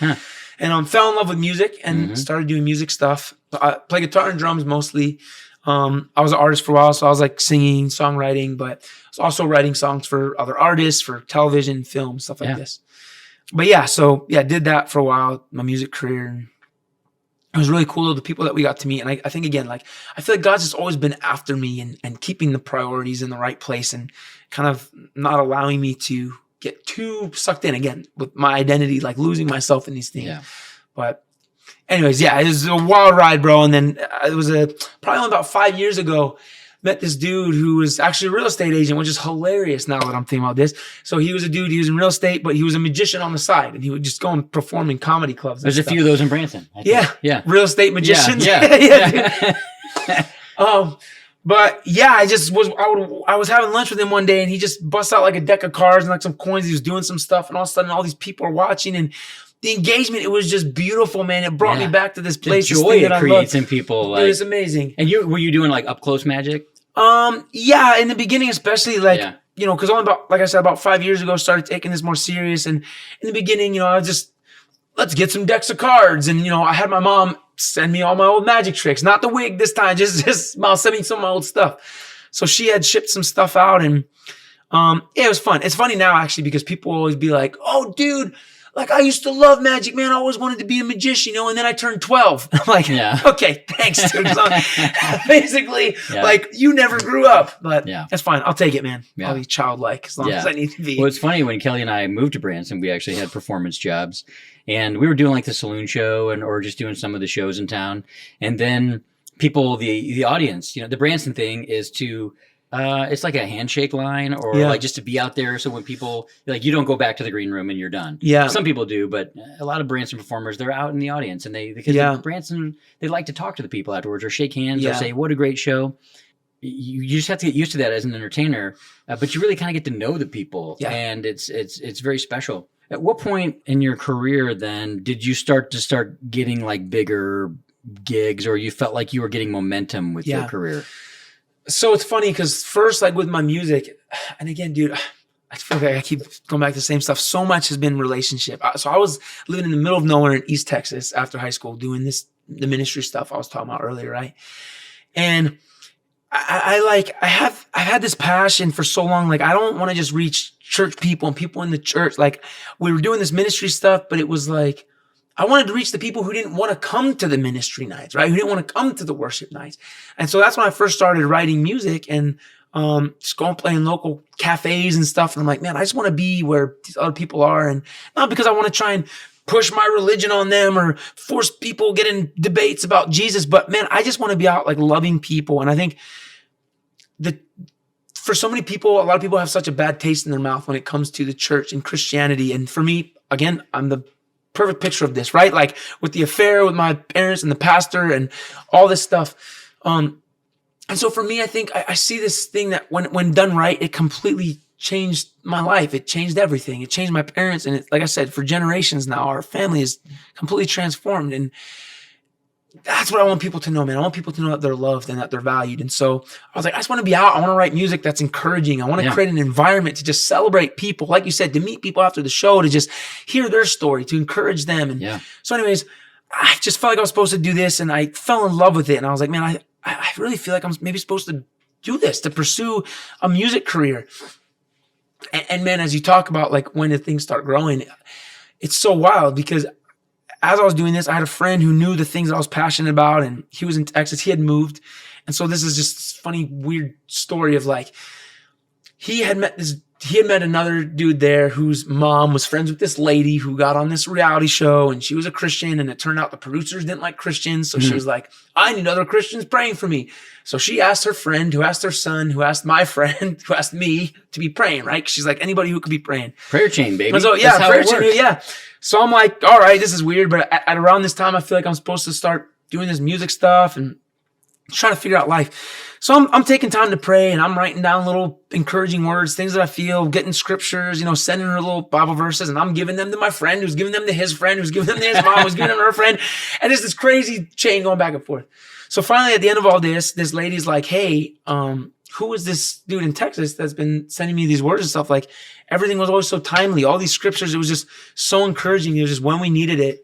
And fell in love with music and started doing music stuff. I play guitar and drums mostly. I was an artist for a while, so I was like singing, songwriting, but I was also writing songs for other artists, for television, film, stuff like this. But did that for a while, my music career. It was really cool, the people that we got to meet. And I think, again, like, I feel like God's just always been after me and keeping the priorities in the right place and kind of not allowing me to get too sucked in, again, with my identity, like losing myself in these things. Yeah. But anyways, it was a wild ride, bro. And then it was probably only about 5 years ago, met this dude who was actually a real estate agent, which is hilarious now that I'm thinking about this. So he was a dude, he was in real estate, but he was a magician on the side, and he would just go and perform in comedy clubs. There's a few of those in Branson. Yeah. Real estate magicians. Yeah. But yeah, I was having lunch with him one day, and he just busts out like a deck of cards and like some coins. He was doing some stuff, and all of a sudden all these people are watching, and the engagement, it was just beautiful, man. It brought me back to this place. The joy it creates in people. Like, it was amazing. And were you doing like up close magic? Yeah, in the beginning, especially because only about 5 years ago, started taking this more serious. And in the beginning, I was just, let's get some decks of cards. And, I had my mom send me all my old magic tricks, not the wig this time, just Mom send me some of my old stuff. So she had shipped some stuff out, and, it was fun. It's funny now, actually, because people always be like, oh, dude, like, I used to love magic, man. I always wanted to be a magician, and then I turned 12. I'm like, okay, thanks, dude. Basically, like, you never grew up, but that's fine. I'll take it, man. I'll be childlike as long as I need to be. Well, it's funny, when Kelly and I moved to Branson, we actually had performance jobs, and we were doing like the saloon show or just doing some of the shows in town. And then people, the audience, the Branson thing is to It's like a handshake line, or like just to be out there. So when people like, you don't go back to the green room and you're done. Yeah. Some people do, but a lot of Branson performers, they're out in the audience, and Branson, they like to talk to the people afterwards or shake hands or say, what a great show. You just have to get used to that as an entertainer, but you really kind of get to know the people, and it's very special. At what point in your career then did you start getting like bigger gigs, or you felt like you were getting momentum with your career? So it's funny because first, like with my music, and again, dude, I feel like I keep going back to the same stuff. So much has been relationship. So I was living in the middle of nowhere in East Texas after high school, doing the ministry stuff I was talking about earlier, right? And I've had this passion for so long. Like, I don't want to just reach church people and people in the church. Like, we were doing this ministry stuff, but it was like, I wanted to reach the people who didn't want to come to the ministry nights, right? Who didn't want to come to the worship nights. And so that's when I first started writing music and just going play in local cafes and stuff. And I'm like, man, I just want to be where these other people are. And not because I want to try and push my religion on them or force people get in debates about Jesus, but man, I just want to be out like loving people. And I think for so many people, a lot of people have such a bad taste in their mouth when it comes to the church and Christianity. And for me, again, I'm the perfect picture of this, right? Like with the affair with my parents and the pastor and all this stuff. And so for me, I think I see this thing that when done right, it completely changed my life. It changed everything. It changed my parents. And like I said, for generations now, our family is completely transformed. And that's what I want people to know, man. I want people to know that they're loved and that they're valued. And so I was like, I just want to be out. I want to write music that's encouraging. I want to create an environment to just celebrate people. Like you said, to meet people after the show, to just hear their story, to encourage them. And so anyways, I just felt like I was supposed to do this, and I fell in love with it. And I was like, man, I really feel like I'm maybe supposed to do this, to pursue a music career. And man, as you talk about like when did things start growing, it's so wild because as I was doing this, I had a friend who knew the things that I was passionate about, and he was in Texas. He had moved. And so this is just this funny, weird story of like, he had met another dude there whose mom was friends with this lady who got on this reality show, and she was a Christian, and it turned out the producers didn't like Christians. So she was like, I need other Christians praying for me. So she asked her friend, who asked her son, who asked my friend, who asked me to be praying, right? 'Cause she's like, anybody who could be praying. Prayer chain, baby. And so prayer chain, yeah. So I'm like, all right, this is weird. But at around this time, I feel like I'm supposed to start doing this music stuff and trying to figure out life. So I'm taking time to pray, and I'm writing down little encouraging words, things that I feel, getting scriptures, sending her little Bible verses, and I'm giving them to my friend, who's giving them to his friend, who's giving them to his mom, who's giving them to her friend. And it's this crazy chain going back and forth. So finally, at the end of all this lady's like, hey, who is this dude in Texas that's been sending me these words and stuff? Like, everything was always so timely. All these scriptures, it was just so encouraging. It was just when we needed it.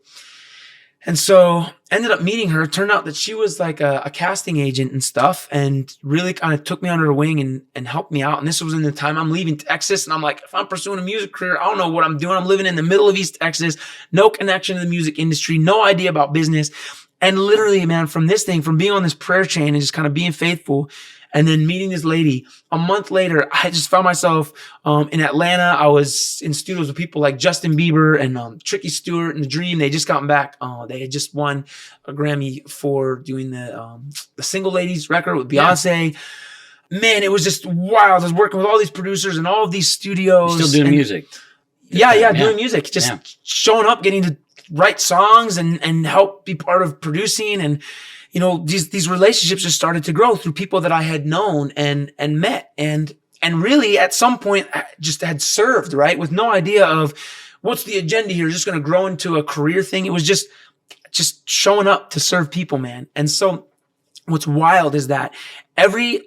And so ended up meeting her. It turned out that she was like a casting agent and stuff, and really kind of took me under her wing and helped me out. And this was in the time I'm leaving Texas. And I'm like, if I'm pursuing a music career, I don't know what I'm doing. I'm living in the middle of East Texas, no connection to the music industry, no idea about business. And literally, man, from being on this prayer chain and just kind of being faithful, and then meeting this lady, a month later, I just found myself in Atlanta. I was in studios with people like Justin Bieber and Tricky Stewart and The Dream. They just gotten back. They had just won a Grammy for doing the Single Ladies record with Beyonce. Yeah. Man, it was just wild. I was working with all these producers and all of these studios. You're still doing music. Doing music. Just showing up, getting to write songs and help be part of producing. And these relationships just started to grow through people that I had known and met and really at some point just had served, right? With no idea of what's the agenda here. Just going to grow into a career thing. It was just showing up to serve people, man. And so what's wild is that I feel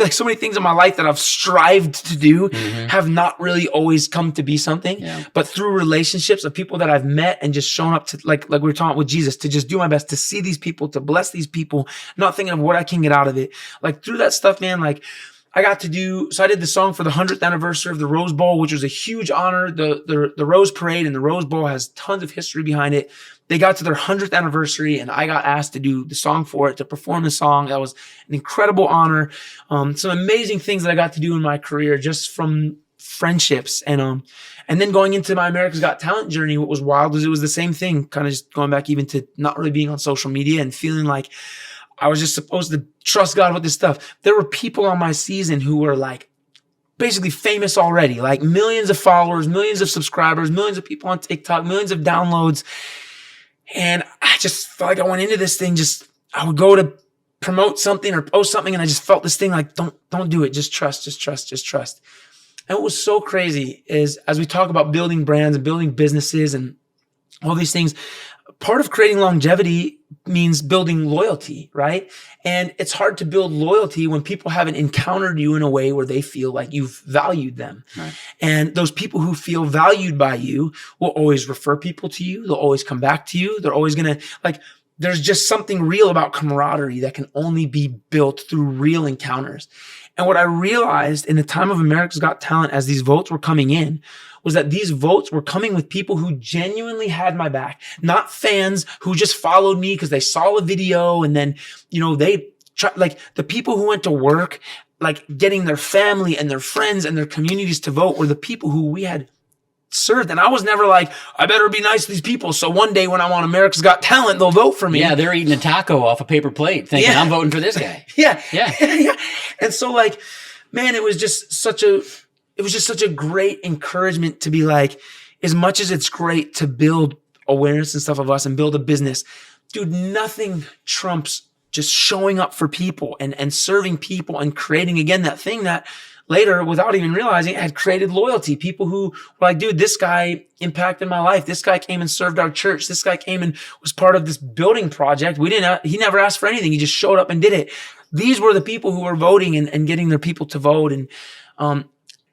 like so many things in my life that I've strived to do have not really always come to be something, but through relationships of people that I've met and just shown up to, like we were talking with Jesus, to just do my best to see these people, to bless these people, not thinking of what I can get out of it. Like through that stuff, man, like I did the song for the 100th anniversary of the Rose Bowl, which was a huge honor. The Rose Parade and the Rose Bowl has tons of history behind it. They got to their 100th anniversary, and I got asked to do the song for it, to perform the song. That was an incredible honor. Some amazing things that I got to do in my career just from friendships. And then going into my America's Got Talent journey, what was wild was it was the same thing, kind of just going back even to not really being on social media and feeling like I was just supposed to trust God with this stuff. There were people on my season who were like basically famous already, like millions of followers, millions of subscribers, millions of people on TikTok, millions of downloads. And I just felt like I went into this thing, I would go to promote something or post something, and I just felt this thing like, don't do it. Just trust. And what was so crazy is, as we talk about building brands and building businesses and all these things, part of creating longevity means building loyalty, right? And it's hard to build loyalty when people haven't encountered you in a way where they feel like you've valued them. Right. And those people who feel valued by you will always refer people to you. They'll always come back to you. They're always going to, there's just something real about camaraderie that can only be built through real encounters. And what I realized in the time of America's Got Talent, as these votes were coming in, was that these votes were coming with people who genuinely had my back, not fans who just followed me because they saw a video and then, they the people who went to work, getting their family and their friends and their communities to vote were the people who we had served. And I was never like, I better be nice to these people, so one day when I'm on America's Got Talent, they'll vote for me. Yeah, they're eating a taco off a paper plate thinking, I'm voting for this guy. Yeah. And so man, it was just such a great encouragement to be like, as much as it's great to build awareness and stuff of us and build a business, dude, nothing trumps just showing up for people and serving people and creating, again, that thing that later, without even realizing it, had created loyalty. People who were like, dude, this guy impacted my life. This guy came and served our church. This guy came and was part of this building project. He never asked for anything. He just showed up and did it. These were the people who were voting and getting their people to vote. And,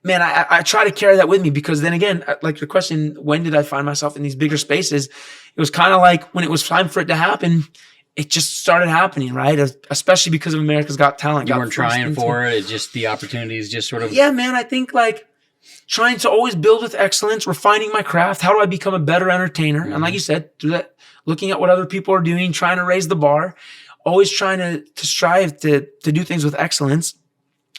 man, I try to carry that with me, because then again, like your question, when did I find myself in these bigger spaces? It was kind of like when it was time for it to happen, it just started happening, right? Especially because of America's Got Talent. You weren't trying for it. It's just the opportunities just sort of. Yeah, man. I think trying to always build with excellence, refining my craft. How do I become a better entertainer? Mm-hmm. And like you said, do that, looking at what other people are doing, trying to raise the bar, always trying to strive to do things with excellence.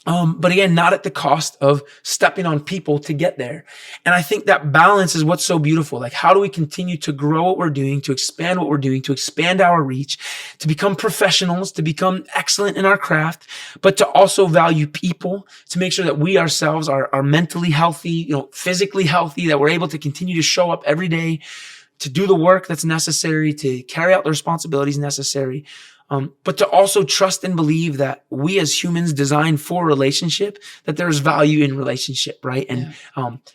But again, not at the cost of stepping on people to get there. And I think that balance is what's so beautiful. How do we continue to grow what we're doing, to expand what we're doing, to expand our reach, to become professionals, to become excellent in our craft, but to also value people, to make sure that we ourselves are mentally healthy, physically healthy, that we're able to continue to show up every day, to do the work that's necessary, to carry out the responsibilities necessary. But to also trust and believe that we as humans design for relationship, that there's value in relationship, right? And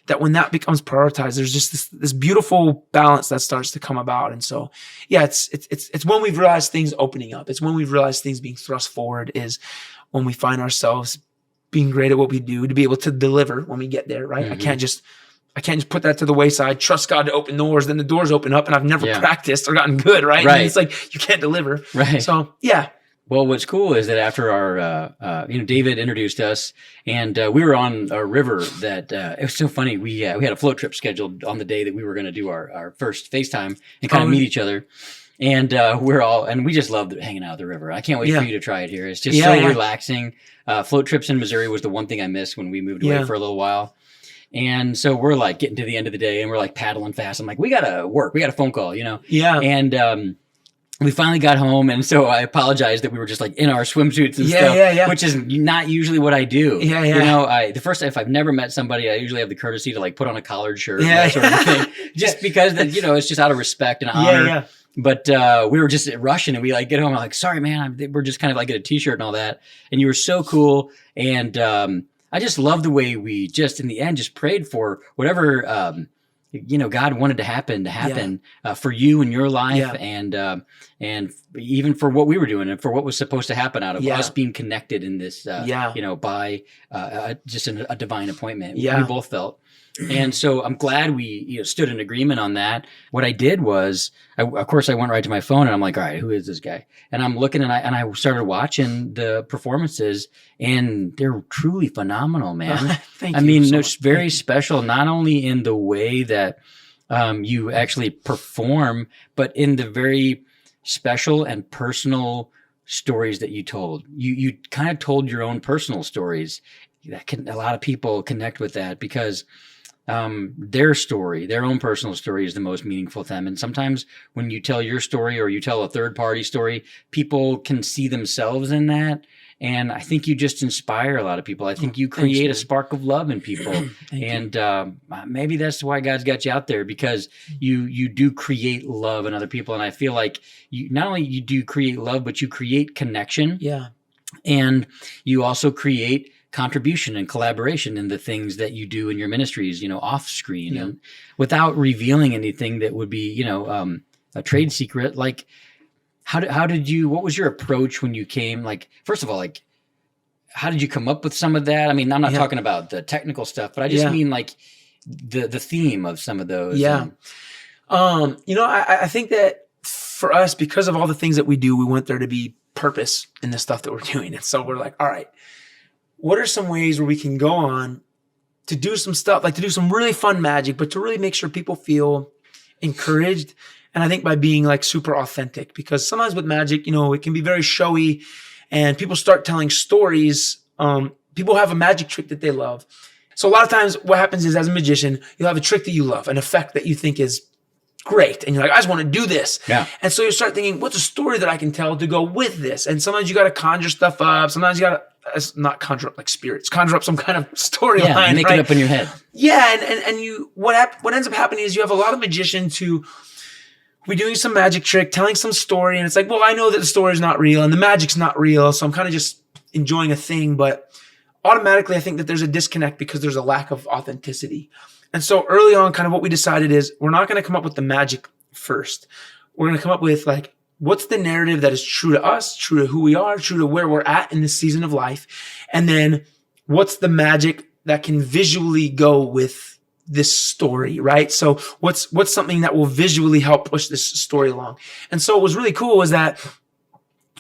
that when that becomes prioritized, there's just this beautiful balance that starts to come about. And so, yeah, it's when we've realized things opening up. It's when we've realized things being thrust forward, is when we find ourselves being great at what we do, to be able to deliver when we get there, right? Mm-hmm. I can't just put that to the wayside, trust God to open doors, then the doors open up and I've never practiced or gotten good, right? And it's like, you can't deliver. Right. So, yeah. Well, what's cool is that after our, David introduced us, and we were on a river that, it was so funny. We had a float trip scheduled on the day that we were going to do our first FaceTime and kind of meet each other. And we just loved hanging out at the river. I can't wait for you to try it here. It's just so relaxing. Float trips in Missouri was the one thing I missed when we moved away for a little while. And so we're getting to the end of the day and we're paddling fast. I'm like, we got to work. We got a phone call, Yeah. And we finally got home. And so I apologized that we were just in our swimsuits and stuff, which is not usually what I do. Yeah. If I've never met somebody, I usually have the courtesy to put on a collared shirt and that sort of thing, just because that, it's just out of respect and honor. Yeah. But we were just rushing and we get home. I'm like, sorry, man, we're just kind of get a t-shirt and all that. And you were so cool. And, I just love the way we just in the end just prayed for whatever God wanted to happen for you and your life, and even for what we were doing and for what was supposed to happen out of us being connected in this by just a divine appointment. We both felt. And so I'm glad we stood in agreement on that. What I did was, I went right to my phone and I'm like, all right, who is this guy? And I'm looking and I started watching the performances, and they're truly phenomenal, man. Thank you. It's very special, not only in the way that you actually perform, but in the very special and personal stories that you told. You kind of told your own personal stories. A lot of people connect with that, because their story, their own personal story is the most meaningful to them. And sometimes when you tell your story or you tell a third party story, people can see themselves in that. And I think you just inspire a lot of people. I think you create a spark of love in people. And maybe that's why God's got you out there, because you do create love in other people. And I feel like you not only you do create love, but you create connection. Yeah. And you also create contribution and collaboration in the things that you do in your ministries, off screen, and without revealing anything that would be, a trade secret. Like, what was your approach when you came? Like, first of all, like, how did you come up with some of that? I mean, I'm not talking about the technical stuff, but I just mean like the theme of some of those. Yeah. I think that for us, because of all the things that we do, we want there to be purpose in the stuff that we're doing. And so we're like, all right, what are some ways where we can go on to do some stuff, like to do some really fun magic, but to really make sure people feel encouraged. And I think by being like super authentic, because sometimes with magic, it can be very showy and people start telling stories. People have a magic trick that they love. So a lot of times what happens is, as a magician, you'll have a trick that you love, an effect that you think is great. And you're like, I just want to do this. Yeah. And so you start thinking, what's a story that I can tell to go with this? And sometimes you got to conjure stuff up. Sometimes you got to, not conjure up like spirits, conjure up some kind of storyline. Yeah, make it up in your head. Yeah. And what ends up happening is you have a lot of magicians who be doing some magic trick, telling some story. And it's like, well, I know that the story is not real and the magic's not real. So I'm kind of just enjoying a thing. But automatically, I think that there's a disconnect because there's a lack of authenticity. And so early on, kind of what we decided is we're not going to come up with the magic first. We're going to come up with like, what's the narrative that is true to us, true to who we are, true to where we're at in this season of life? And then what's the magic that can visually go with this story, right? So what's something that will visually help push this story along? And so what was really cool was that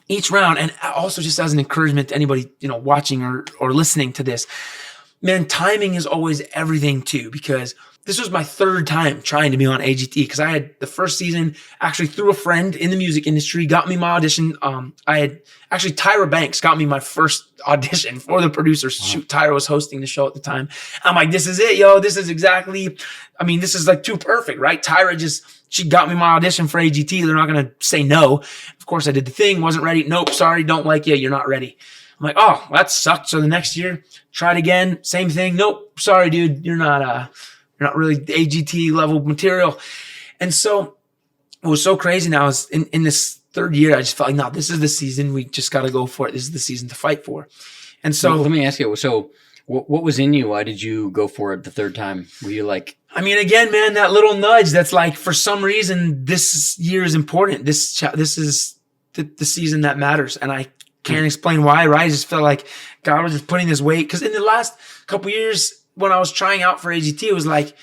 each round, and also just as an encouragement to anybody, watching or listening to this, man, timing is always everything too, because this was my third time trying to be on AGT, because I had the first season actually through a friend in the music industry got me my audition. Tyra Banks got me my first audition for the producers. Wow. Shoot, Tyra was hosting the show at the time. I'm like, this is it, yo. This is exactly, this is like too perfect, right? Tyra she got me my audition for AGT. They're not going to say no. Of course, I did the thing, wasn't ready. Nope, sorry, don't like you. You're not ready. I'm like, oh, that sucked. So the next year, tried again, same thing. Nope, sorry, dude, you're not really AGT level material. And so what was so crazy now is in this third year, I just felt like, no, this is the season. We just got to go for it. This is the season to fight for. And so let me ask you, so what was in you? Why did you go for it the third time? Were you like, again, man, that little nudge that's like, for some reason, this year is important. This is the season that matters. And I can't explain why, right? I just felt like God was just putting this weight. Because in the last couple years, when I was trying out for AGT, it was like,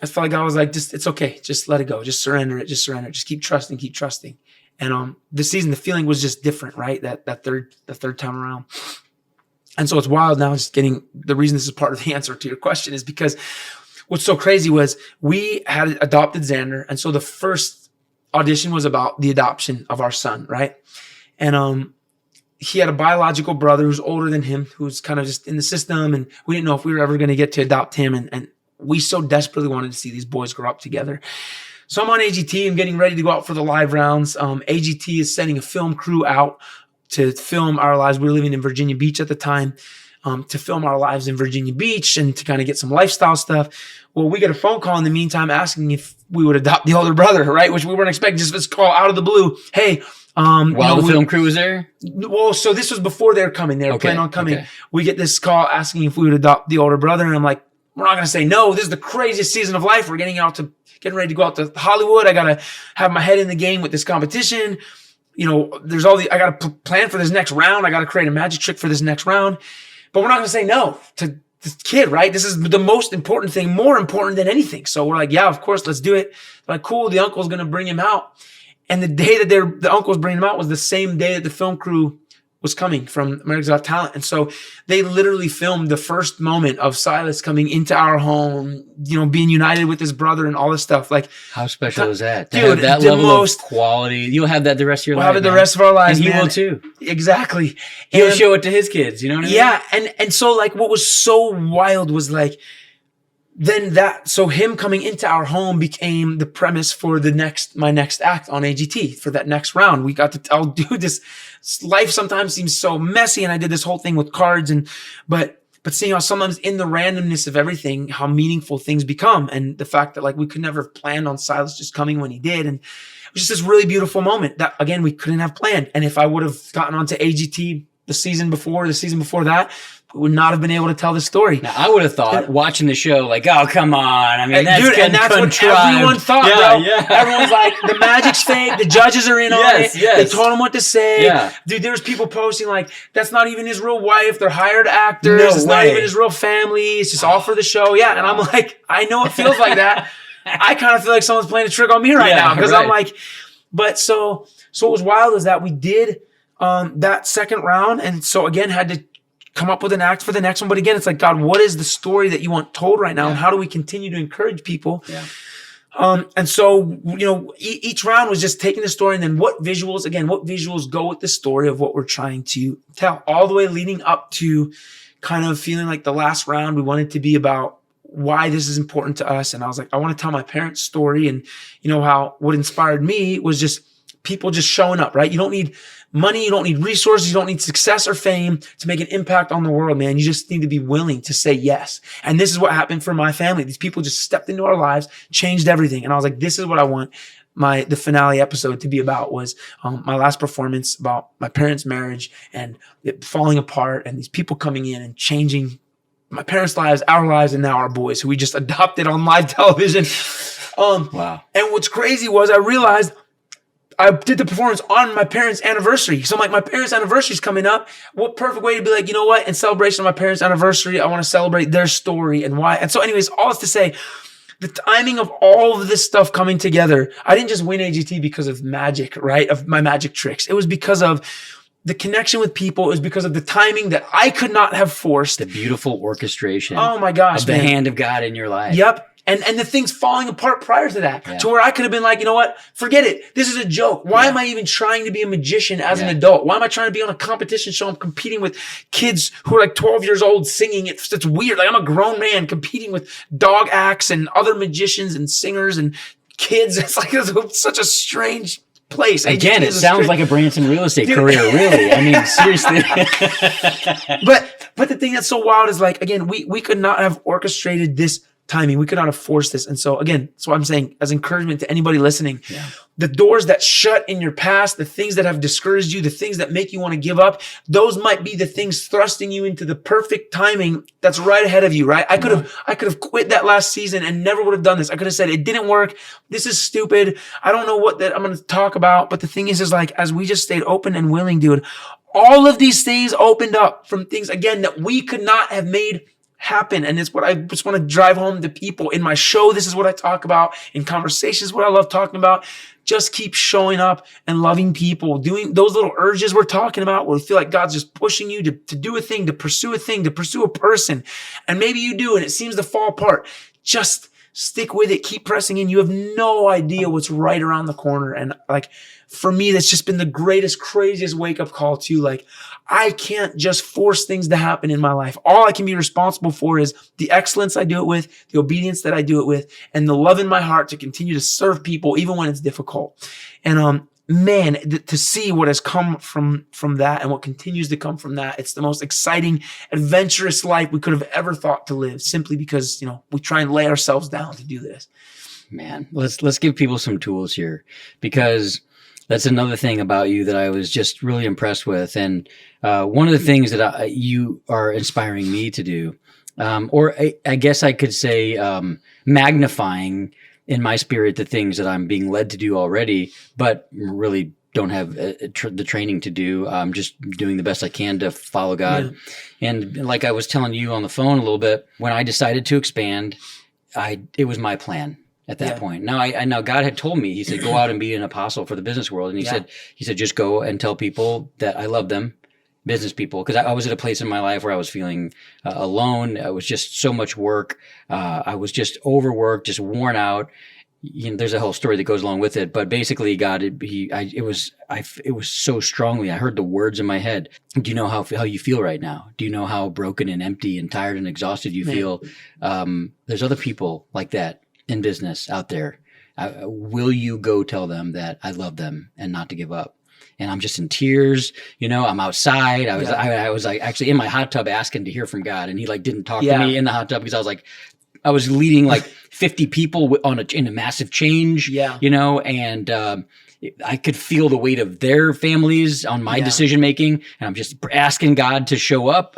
I felt like God was like, just, it's okay. Just let it go. Just surrender it. Just surrender it. Just keep trusting. And this season, the feeling was just different, right? That third time around. And so it's wild now. Just getting the reason this is part of the answer to your question is because what's so crazy was we had adopted Xander. And so the first audition was about the adoption of our son, right? And he had a biological brother who's older than him, who's kind of just in the system. And we didn't know if we were ever going to get to adopt him. And we so desperately wanted to see these boys grow up together. So I'm on AGT. I'm getting ready to go out for the live rounds. AGT is sending a film crew out to film our lives. We were living in Virginia Beach at the time, to film our lives in Virginia Beach and to kind of get some lifestyle stuff. Well, we get a phone call in the meantime asking if we would adopt the older brother, right? Which we weren't expecting. Just this call out of the blue. Hey, while the film crew was there? Well, so this was before they were coming. They were planning on coming. Okay. We get this call asking if we would adopt the older brother. And I'm like, we're not going to say no. This is the craziest season of life. We're getting ready to go out to Hollywood. I got to have my head in the game with this competition. There's I got to plan for this next round. I got to create a magic trick for this next round. But we're not going to say no to this kid, right? This is the most important thing, more important than anything. So we're like, yeah, of course, let's do it. Like, cool, the uncle's going to bring him out. And the day that the uncle was bringing him out was the same day that the film crew was coming from America's Got Talent. And so they literally filmed the first moment of Silas coming into our home, being united with his brother and all this stuff. Like, how special is that? To have that level of quality. You'll have that the rest of your life. We'll have it the rest of our lives. And he will too. Exactly. He'll show it to his kids. You know what I mean? Yeah. And so like what was so wild was like, so him coming into our home became the premise for my next act on AGT for that next round. We got to, I'll do this. Life sometimes seems so messy. And I did this whole thing with cards but seeing how sometimes in the randomness of everything, how meaningful things become. And the fact that like we could never have planned on Silas just coming when he did. And it was just this really beautiful moment that again, we couldn't have planned. And if I would have gotten onto AGT the season before that, would not have been able to tell the story. Now, I would have thought watching the show, like, oh, come on. I mean, that's and that's what everyone thought, bro. Yeah. Everyone's like, the magic's fake. The judges are in on it. Yes. They told him what to say. Yeah. Dude, there's people posting like, that's not even his real wife. They're hired actors. No it's way. Not even his real family. It's just all for the show. Yeah. And I'm like, I know it feels like that. I kind of feel like someone's playing a trick on me right now. Because I'm like, but so what was wild is that we did that second round. And so again, had to come up with an act for the next one. But again, it's like, God, what is the story that you want told right now? And how do we continue to encourage people? Yeah. And so, each round was just taking the story and then what visuals go with the story of what we're trying to tell, all the way leading up to kind of feeling like the last round, we wanted to be about why this is important to us. And I was like, I want to tell my parents' story. And how what inspired me was just people just showing up, right? You don't need money, you don't need resources, you don't need success or fame to make an impact on the world, man. You just need to be willing to say yes. And this is what happened for my family. These people just stepped into our lives, changed everything. And I was like, this is what I want the finale episode to be about, was my last performance about my parents' marriage and it falling apart and these people coming in and changing my parents' lives, our lives, and now our boys who we just adopted on live television. Wow. And what's crazy was I realized I did the performance on my parents' anniversary. So I'm like, my parents' anniversary is coming up. What perfect way to be like, you know what? In celebration of my parents' anniversary, I want to celebrate their story and why. And so anyways, all this to say, the timing of all of this stuff coming together, I didn't just win AGT because of magic, right? Of my magic tricks. It was because of the connection with people. It was because of the timing that I could not have forced. The beautiful orchestration. Oh my gosh, of the hand of God in your life. Yep. And the things falling apart prior to that, to where I could have been like, you know what? Forget it. This is a joke. Why am I even trying to be a magician as an adult? Why am I trying to be on a competition show? I'm competing with kids who are like 12 years old singing. It's weird. Like I'm a grown man competing with dog acts and other magicians and singers and kids. It's like it's such a strange place. Again, it sounds like a Branson real estate career, really. I mean, seriously. But the thing that's so wild is like, again, we could not have orchestrated this timing. We could not have forced this. And so again, that's what I'm saying as encouragement to anybody listening. Yeah. The doors that shut in your past, the things that have discouraged you, the things that make you want to give up, those might be the things thrusting you into the perfect timing that's right ahead of you, right? I could have quit that last season and never would have done this. I could have said, it didn't work. This is stupid. I don't know what that I'm going to talk about. But the thing is like, as we just stayed open and willing, dude, all of these things opened up from things, again, that we could not have made happen. And it's what I just want to drive home to people in my show. This is what I talk about in conversations, what I love talking about. Just keep showing up and loving people, doing those little urges we're talking about where you feel like God's just pushing you to do a thing, to pursue a person. And maybe you do, and it seems to fall apart. Just stick with it. Keep pressing in. You have no idea what's right around the corner. And like, for me, that's just been the greatest, craziest wake up call too. Like, I can't just force things to happen in my life. All I can be responsible for is the excellence I do it with, the obedience that I do it with, and the love in my heart to continue to serve people even when it's difficult. And man, to see what has come from that and what continues to come from that, it's the most exciting, adventurous life we could have ever thought to live, simply because, we try and lay ourselves down to do this. Man, let's give people some tools here, because that's another thing about you that I was just really impressed with. And one of the things that you are inspiring me to do, or I guess I could say magnifying in my spirit the things that I'm being led to do already, but really don't have the training to do. I'm just doing the best I can to follow God. Yeah. And like I was telling you on the phone a little bit, when I decided to expand, it was my plan. At that point. Now I know God had told me, he said, go out and be an apostle for the business world. And he said, just go and tell people that I love them, business people. Cause I was at a place in my life where I was feeling alone. It was just so much work. I was just overworked, just worn out. there's a whole story that goes along with it, but basically God, it was so strongly. I heard the words in my head. Do you know how you feel right now? Do you know how broken and empty and tired and exhausted you feel? There's other people like that in business out there. Will you go tell them that I love them and not to give up? And I'm just in tears, I'm outside. I was like actually in my hot tub asking to hear from God, and he like didn't talk to me in the hot tub because I was leading like 50 people in a massive change, and I could feel the weight of their families on my decision making, and I'm just asking God to show up.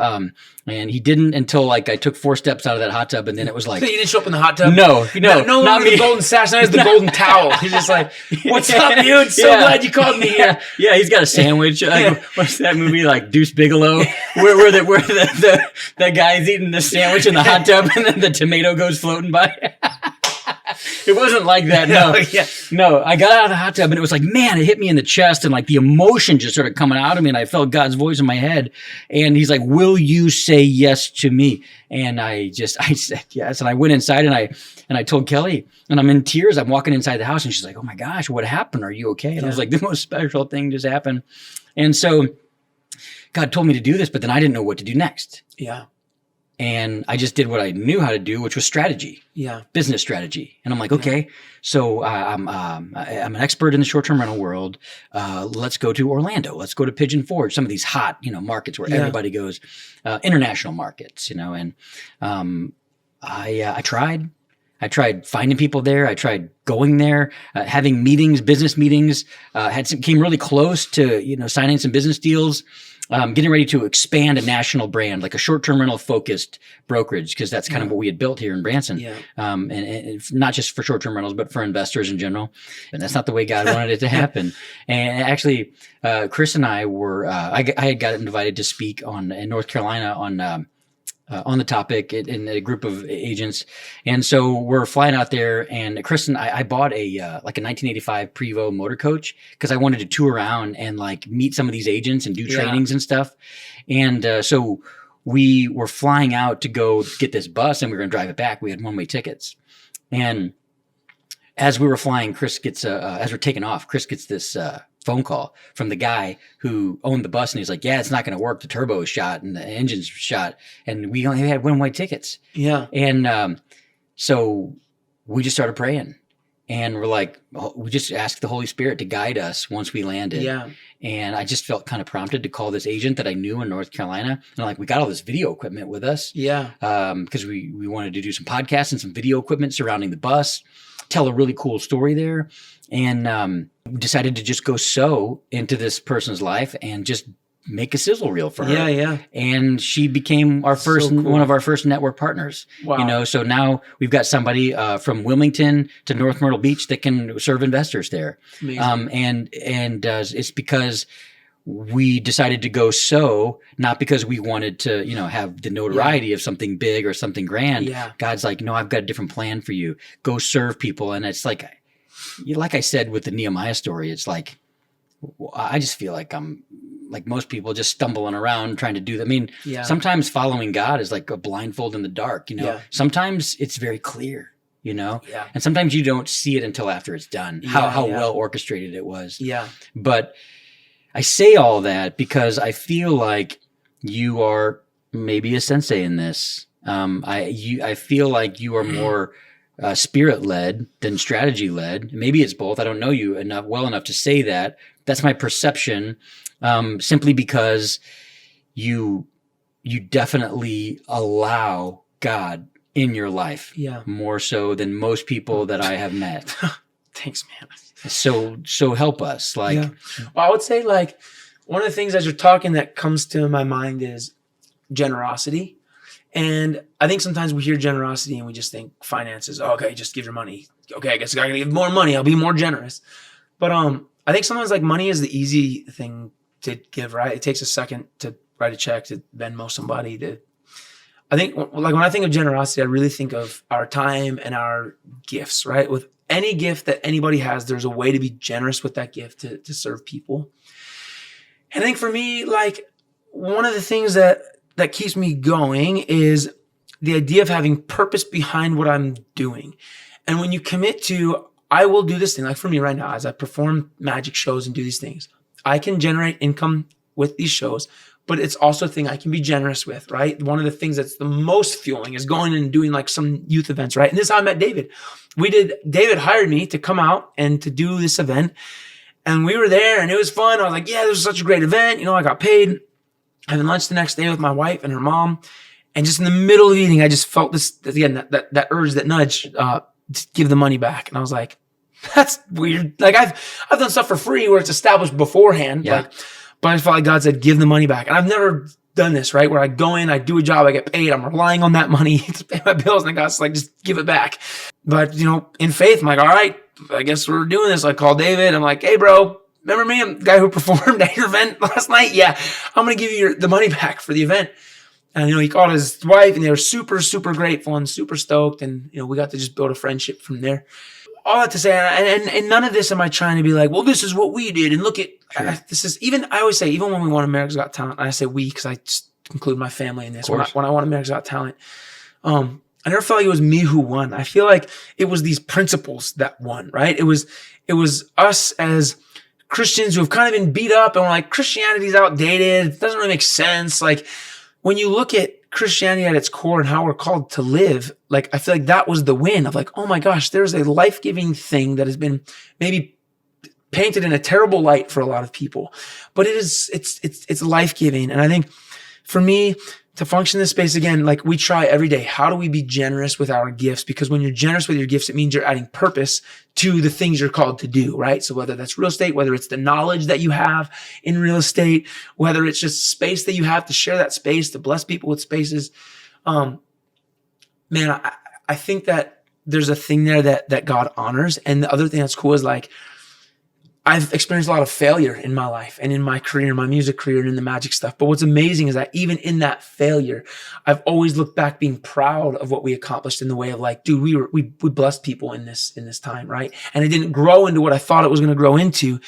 And he didn't until like I took 4 steps out of that hot tub, and then it was like you didn't show up in the hot tub. No, not me. The golden sash. Now it's the golden towel. He's just like, "What's up, dude? So glad you called me here." Yeah, he's got a sandwich. What's that movie like Deuce Bigelow, where the guy's eating the sandwich in the hot tub, and then the tomato goes floating by. It wasn't like that. No, I got out of the hot tub and it was like, man, it hit me in the chest and like the emotion just started coming out of me and I felt God's voice in my head. And he's like, will you say yes to me? And I said yes. And I went inside and I told Kelly, and I'm in tears. I'm walking inside the house and she's like, oh my gosh, what happened? Are you okay? And I was like, the most special thing just happened. And so God told me to do this, but then I didn't know what to do next. Yeah. And I just did what I knew how to do, which was strategy, business strategy. And I'm like, okay, so I'm an expert in the short-term rental world. Let's go to Orlando. Let's go to Pigeon Forge, some of these hot, markets where everybody goes, international markets, and I tried. I tried finding people there. I tried going there, having meetings, business meetings. Came really close to signing some business deals. Getting ready to expand a national brand, like a short-term rental focused brokerage, because that's kind of what we had built here in Branson. And not just for short-term rentals, but for investors in general. And that's not the way God wanted it to happen. And actually, Chris and I were, I had got invited to speak in North Carolina on the topic in a group of agents. And so we're flying out there, and Chris and I bought a 1985 Prevost motor coach because I wanted to tour around and like meet some of these agents and do trainings and stuff. And so we were flying out to go get this bus and we were going to drive it back. We had one-way tickets. And as we were flying, Chris gets, as we're taking off, Chris gets this, phone call from the guy who owned the bus. And he's like, yeah, it's not going to work. The turbo is shot and the engine's shot. And we only had one-way tickets. Yeah. And, so we just started praying and we're like, we just asked the Holy Spirit to guide us once we landed. Yeah. And I just felt kind of prompted to call this agent that I knew in North Carolina. And I'm like, we got all this video equipment with us. Yeah. Cause we wanted to do some podcasts and some video equipment surrounding the bus, tell a really cool story there. And, decided to just go sow into this person's life and just make a sizzle reel for her. Yeah, yeah. And she became our first, one of our first network partners. Wow. So now we've got somebody from Wilmington to North Myrtle Beach that can serve investors there. Amazing. And it's because we decided to go sow, not because we wanted to, have the notoriety of something big or something grand. Yeah. God's like, no, I've got a different plan for you. Go serve people. And it's like I said with the Nehemiah story, it's like, I just feel like I'm like most people just stumbling around trying to do that. I mean, sometimes following God is like a blindfold in the dark, Sometimes it's very clear, and sometimes you don't see it until after it's done, how well orchestrated it was. Yeah. But I say all that because I feel like you are maybe a sensei in this. I feel like you are more spirit-led than strategy-led. Maybe it's both. I don't know you well enough to say that. That's my perception, simply because you definitely allow God in your life more so than most people that I have met. Thanks, man. So help us. Well, I would say one of the things as you're talking that comes to my mind is generosity. And I think sometimes we hear generosity and we just think finances. Oh, okay, just give your money. Okay, I guess I gotta give more money. I'll be more generous. But I think sometimes money is the easy thing to give, right? It takes a second to write a check, to Venmo somebody. I think when I think of generosity, I really think of our time and our gifts, right? With any gift that anybody has, there's a way to be generous with that gift to serve people. And I think for me, one of the things that keeps me going is the idea of having purpose behind what I'm doing. And when you commit to, I will do this thing. Like for me right now, as I perform magic shows and do these things, I can generate income with these shows, but it's also a thing I can be generous with, right? One of the things that's the most fueling is going and doing like some youth events, right? And this is how I met David. David hired me to come out and to do this event. And we were there and it was fun. I was like, yeah, this was such a great event. You know, I got paid, having lunch the next day with my wife and her mom. And just in the middle of eating, I just felt this, again, that urge, that nudge, to give the money back. And I was like, that's weird. Like I've done stuff for free where it's established beforehand. Yeah. Like, but I felt like God said, give the money back. And I've never done this, right? Where I go in, I do a job, I get paid, I'm relying on that money to pay my bills. And God's like, just give it back. But, you know, in faith, I'm like, all right, I guess we're doing this. I call David. I'm like, hey, bro, remember me? I'm the guy who performed at your event last night. Yeah, I'm going to give you the money back for the event. And, you know, he called his wife and they were super, super grateful and super stoked. And, you know, we got to just build a friendship from there. All that to say, and none of this am I trying to be like, well, this is what we did. And look at, this is even, I always say, even when we won America's Got Talent, and I say we, because I just include my family in this. When I won America's Got Talent, I never felt like it was me who won. I feel like it was these principles that won, right? It was us as Christians who have kind of been beat up and we're like, Christianity's outdated. It doesn't really make sense. Like when you look at Christianity at its core and how we're called to live, like I feel like that was the win of like, oh my gosh, there's a life-giving thing that has been maybe painted in a terrible light for a lot of people, but it's life-giving. And I think for me to function in this space again, like we try every day, how do we be generous with our gifts? Because when you're generous with your gifts, it means you're adding purpose to the things you're called to do, right? So whether that's real estate, whether it's the knowledge that you have in real estate, whether it's just space that you have to share that space, to bless people with spaces. Man, I think that there's a thing there that God honors. And the other thing that's cool is like, I've experienced a lot of failure in my life and in my career, my music career and in the magic stuff. But what's amazing is that even in that failure, I've always looked back being proud of what we accomplished in the way of like, dude, we blessed people in this time, right? And it didn't grow into what I thought it was going to grow into,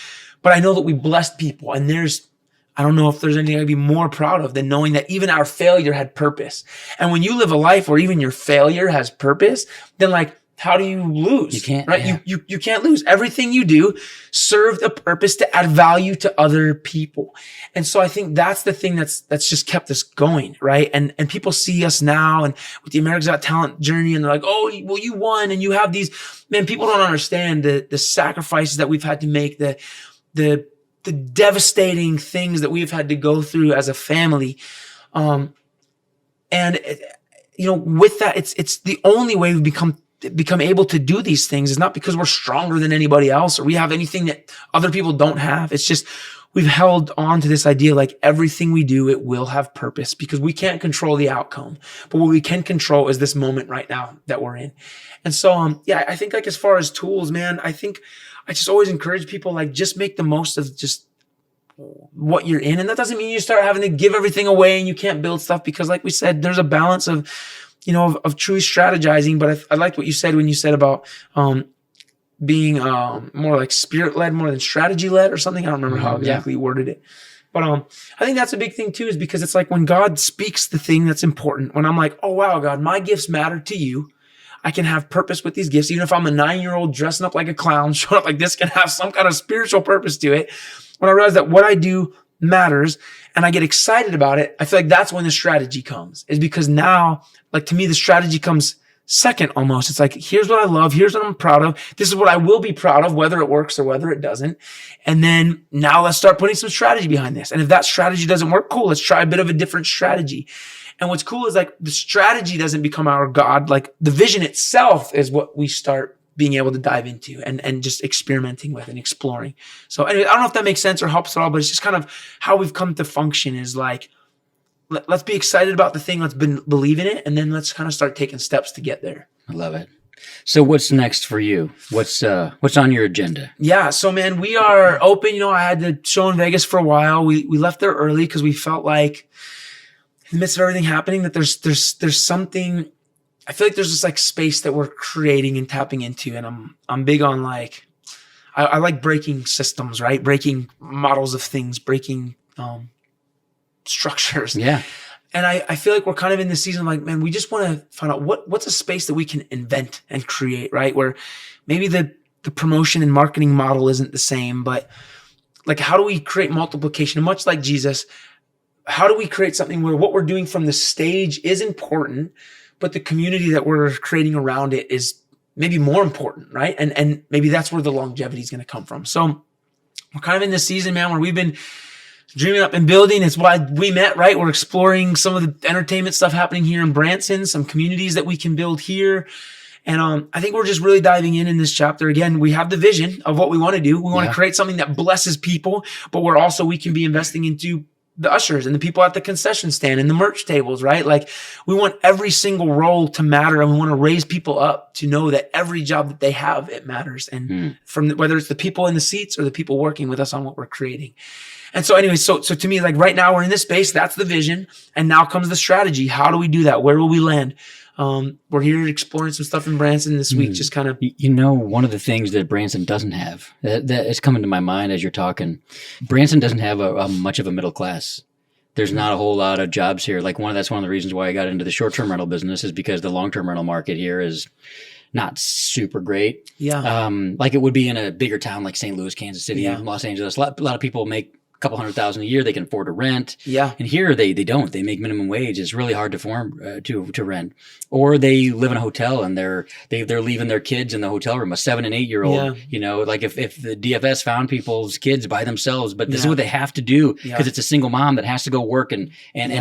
but I know that we blessed people. And I don't know if there's anything I'd be more proud of than knowing that even our failure had purpose. And when you live a life where even your failure has purpose, then like, how do you lose? You can't, right? Yeah. You can't lose. Everything you do served a purpose to add value to other people. And so I think that's the thing that's just kept us going, right? And people see us now and with the America's Got Talent journey and they're like, oh, well, you won and you have these, man, people don't understand the sacrifices that we've had to make, the devastating things that we've had to go through as a family. And you know, with that, it's the only way we've become able to do these things is not because we're stronger than anybody else or we have anything that other people don't have. It's just we've held on to this idea like everything we do, it will have purpose because we can't control the outcome. But what we can control is this moment right now that we're in. And so, yeah, I think like as far as tools, man, I think I just always encourage people like just make the most of just what you're in. And that doesn't mean you start having to give everything away and you can't build stuff because like we said, there's a balance of truly strategizing. But I liked what you said when you said about being more like spirit-led more than strategy-led or something. I don't remember how exactly you worded it. But I think that's a big thing too, is because it's like when God speaks the thing that's important, when I'm like, oh, wow, God, my gifts matter to you. I can have purpose with these gifts. Even if I'm a 9-year-old dressing up like a clown, showing up like this can have some kind of spiritual purpose to it. When I realize that what I do matters and I get excited about it, I feel like that's when the strategy comes, is because now, like to me, the strategy comes second almost. It's like, here's what I love. Here's what I'm proud of. This is what I will be proud of, whether it works or whether it doesn't. And then now let's start putting some strategy behind this. And if that strategy doesn't work, cool. Let's try a bit of a different strategy. And what's cool is like the strategy doesn't become our God. Like the vision itself is what we start being able to dive into and just experimenting with and exploring. So anyway, I don't know if that makes sense or helps at all, but it's just kind of how we've come to function is like, let's be excited about the thing. Let's believe in it. And then let's kind of start taking steps to get there. I love it. So what's next for you? What's on your agenda? Yeah. So man, we are open. You know, I had the show in Vegas for a while. We left there early because we felt like in the midst of everything happening that there's something, I feel like there's this like space that we're creating and tapping into. And I'm big on like, I like breaking systems, right? Breaking models of things, breaking, structures. Yeah. And I feel like we're kind of in this season, like, man, we just want to find out what's a space that we can invent and create, right? Where maybe the the promotion and marketing model isn't the same, but like, how do we create multiplication? And much like Jesus, how do we create something where what we're doing from the stage is important, but the community that we're creating around it is maybe more important, right? And maybe that's where the longevity is going to come from. So we're kind of in this season, man, where we've been dreaming up and building. It's why we met, right? We're exploring some of the entertainment stuff happening here in Branson, some communities that we can build here. And I think we're just really diving in this chapter. Again, we have the vision of what we want to do. We want to create something that blesses people, but we can be investing into the ushers and the people at the concession stand and the merch tables, right? Like, we want every single role to matter, and we want to raise people up to know that every job that they have, it matters. And whether it's the people in the seats or the people working with us on what we're creating. And so anyway, so to me, like, right now we're in this space, that's the vision. And now comes the strategy. How do we do that? Where will we land? We're here exploring some stuff in Branson this week, just kind of. One of the things that Branson doesn't have, that is coming to my mind as you're talking, Branson doesn't have a much of a middle class. There's not a whole lot of jobs here. Like, that's one of the reasons why I got into the short-term rental business, is because the long-term rental market here is not super great. Yeah. Like it would be in a bigger town like St. Louis, Kansas City, Los Angeles. A lot of people make a couple $100,000 a year. They can afford to rent. Yeah. And here they don't. They make minimum wage. It's really hard to rent. Or they live in a hotel and they're leaving their kids in the hotel room, a 7 and 8 year old, like if the DFS found people's kids by themselves, but this is what they have to do because it's a single mom that has to go work and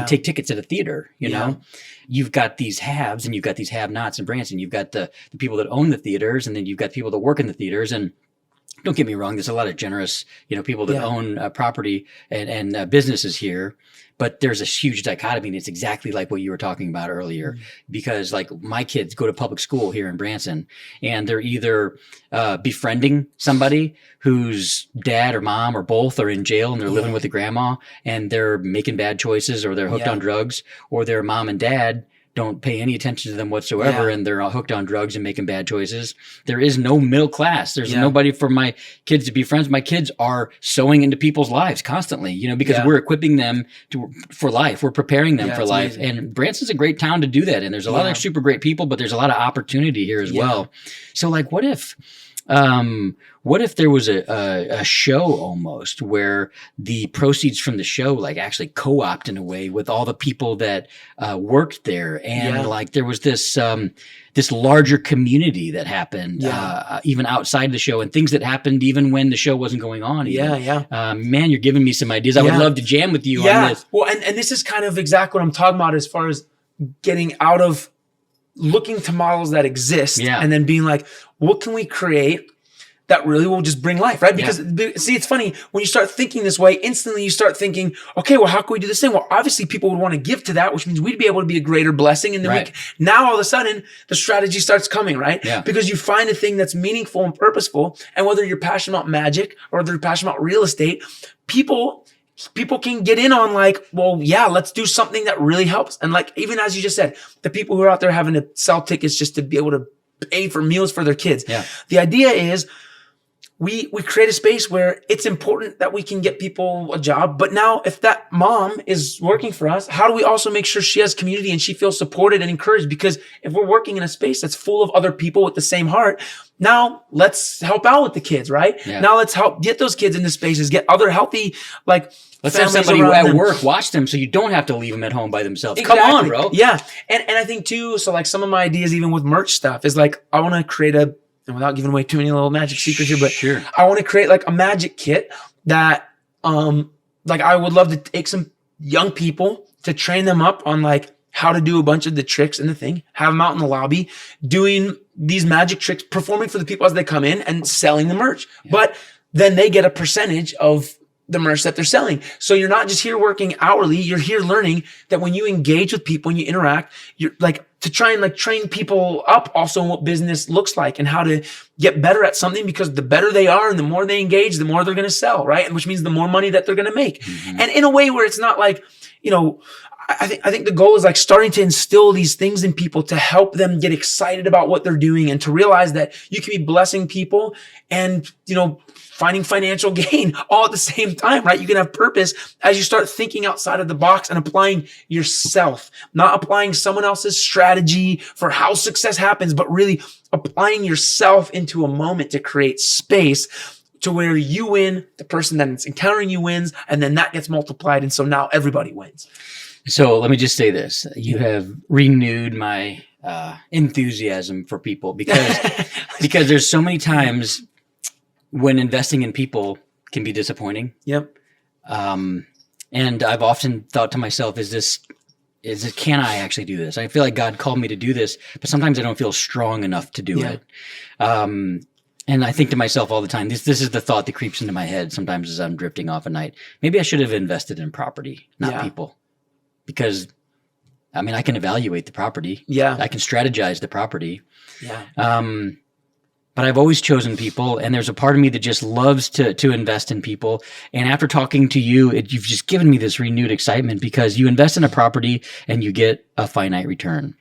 take tickets at a theater, you know? You've got these haves and you've got these have-nots in Branson. You've got the people that own the theaters, and then you've got people that work in the theaters. And don't get me wrong, there's a lot of generous, people that own property and businesses here, but there's a huge dichotomy, and it's exactly like what you were talking about earlier. Because like my kids go to public school here in Branson, and they're either befriending somebody whose dad or mom or both are in jail and they're living with the grandma and they're making bad choices, or they're hooked on drugs, or their mom and dad don't pay any attention to them whatsoever, and they're hooked on drugs and making bad choices. There is no middle class. There's nobody for my kids to be friends. My kids are sowing into people's lives constantly, because we're equipping them for life. We're preparing them for life. Amazing. And Branson's a great town to do that. And there's a lot of super great people, but there's a lot of opportunity here as well. So like, what if there was a show almost where the proceeds from the show like actually co-opt in a way with all the people that worked there, and like there was this larger community that happened even outside the show, and things that happened even when the show wasn't going on. Man, you're giving me some ideas. I would love to jam with you on this. Well, and this is kind of exactly what I'm talking about as far as getting out of looking to models that exist and then being like, what can we create that really will just bring life, right? Because see, it's funny when you start thinking this way, instantly you start thinking, okay, well, how can we do this thing? Well, obviously people would want to give to that, which means we'd be able to be a greater blessing. And then now all of a sudden the strategy starts coming, right? Because you find a thing that's meaningful and purposeful. And whether you're passionate about magic or whether you're passionate about real estate, people can get in on like, well, let's do something that really helps. And like, even as you just said, the people who are out there having to sell tickets just to be able to pay for meals for their kids. The idea is we create a space where it's important that we can get people a job. But now if that mom is working for us, how do we also make sure she has community and she feels supported and encouraged? Because if we're working in a space that's full of other people with the same heart, now let's help out with the kids, right? Now let's help get those kids into spaces, get other healthy, like, let's have somebody at work watch them so you don't have to leave them at home by themselves. Exactly. Come on, bro. Yeah. And I think too, so like some of my ideas, even with merch stuff, is like, I want to create and without giving away too many little magic secrets here, but I want to create like a magic kit that, like I would love to take some young people to train them up on like how to do a bunch of the tricks and the thing, have them out in the lobby doing these magic tricks, performing for the people as they come in and selling the merch. But then they get a percentage of the merch that they're selling. So you're not just here working hourly, you're here learning that when you engage with people and you interact, you're like to try and like train people up also in what business looks like and how to get better at something, because the better they are and the more they engage, the more they're going to sell, right? And which means the more money that they're going to make. And in a way where it's not like, I think the goal is like starting to instill these things in people to help them get excited about what they're doing and to realize that you can be blessing people and, finding financial gain all at the same time, right? You can have purpose as you start thinking outside of the box and applying yourself, not applying someone else's strategy for how success happens, but really applying yourself into a moment to create space to where you win, the person that's encountering you wins, and then that gets multiplied. And so now everybody wins. So let me just say this. You have renewed my enthusiasm for people because there's so many times when investing in people can be disappointing. Yep. And I've often thought to myself, can I actually do this? I feel like God called me to do this, but sometimes I don't feel strong enough to do it. And I think to myself all the time, this is the thought that creeps into my head sometimes as I'm drifting off at night. Maybe I should have invested in property, not people. Because, I can evaluate the property. Yeah. I can strategize the property. Yeah. But I've always chosen people, and there's a part of me that just loves to invest in people. And after talking to you, you've just given me this renewed excitement because you invest in a property and you get a finite return.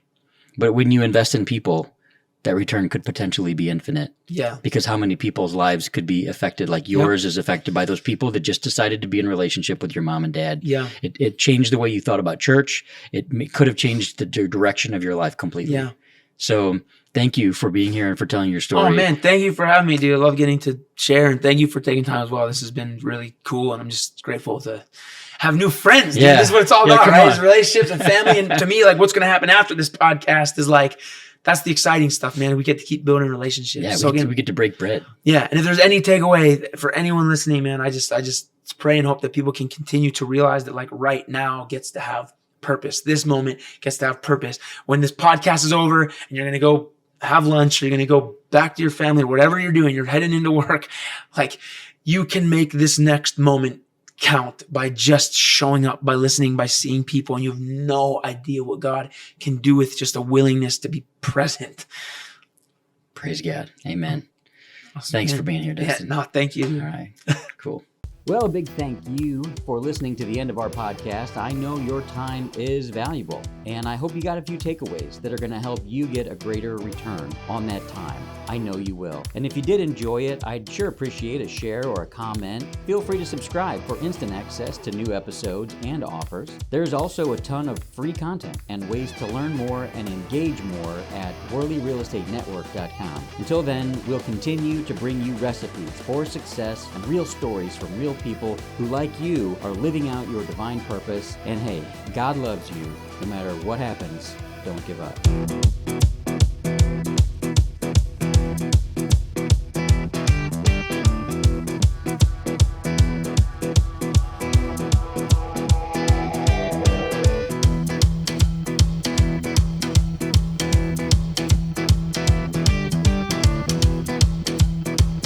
But when you invest in people, that return could potentially be infinite. Yeah. Because how many people's lives could be affected, like yours is affected by those people that just decided to be in a relationship with your mom and dad. Yeah. It changed the way you thought about church. It could have changed the direction of your life completely. Yeah. So thank you for being here and for telling your story. Oh man, thank you for having me, dude. I love getting to share, and thank you for taking time as well. This has been really cool, and I'm just grateful to have new friends. Dude. Yeah. This is what it's all about, right? It's relationships and family. And to me, like what's going to happen after this podcast is like, that's the exciting stuff, man. We get to keep building relationships. Yeah, we get to break bread. Yeah, and if there's any takeaway for anyone listening, man, I just pray and hope that people can continue to realize that like right now gets to have purpose. This moment gets to have purpose. When this podcast is over and you're going to go have lunch, or you're going to go back to your family, or whatever you're doing, you're heading into work, like you can make this next moment count by just showing up, by listening, by seeing people, and you have no idea what God can do with just a willingness to be present. Praise God. Amen. Awesome, Thanks man. for being here, Dustin. Yeah, no, thank you. All right. Cool. Well, a big thank you for listening to the end of our podcast. I know your time is valuable, and I hope you got a few takeaways that are going to help you get a greater return on that time. I know you will. And if you did enjoy it, I'd sure appreciate a share or a comment. Feel free to subscribe for instant access to new episodes and offers. There's also a ton of free content and ways to learn more and engage more at WorleyRealEstateNetwork.com. Until then, we'll continue to bring you recipes for success and real stories from real people who, like you, are living out your divine purpose. And hey, God loves you. No matter what happens, don't give up.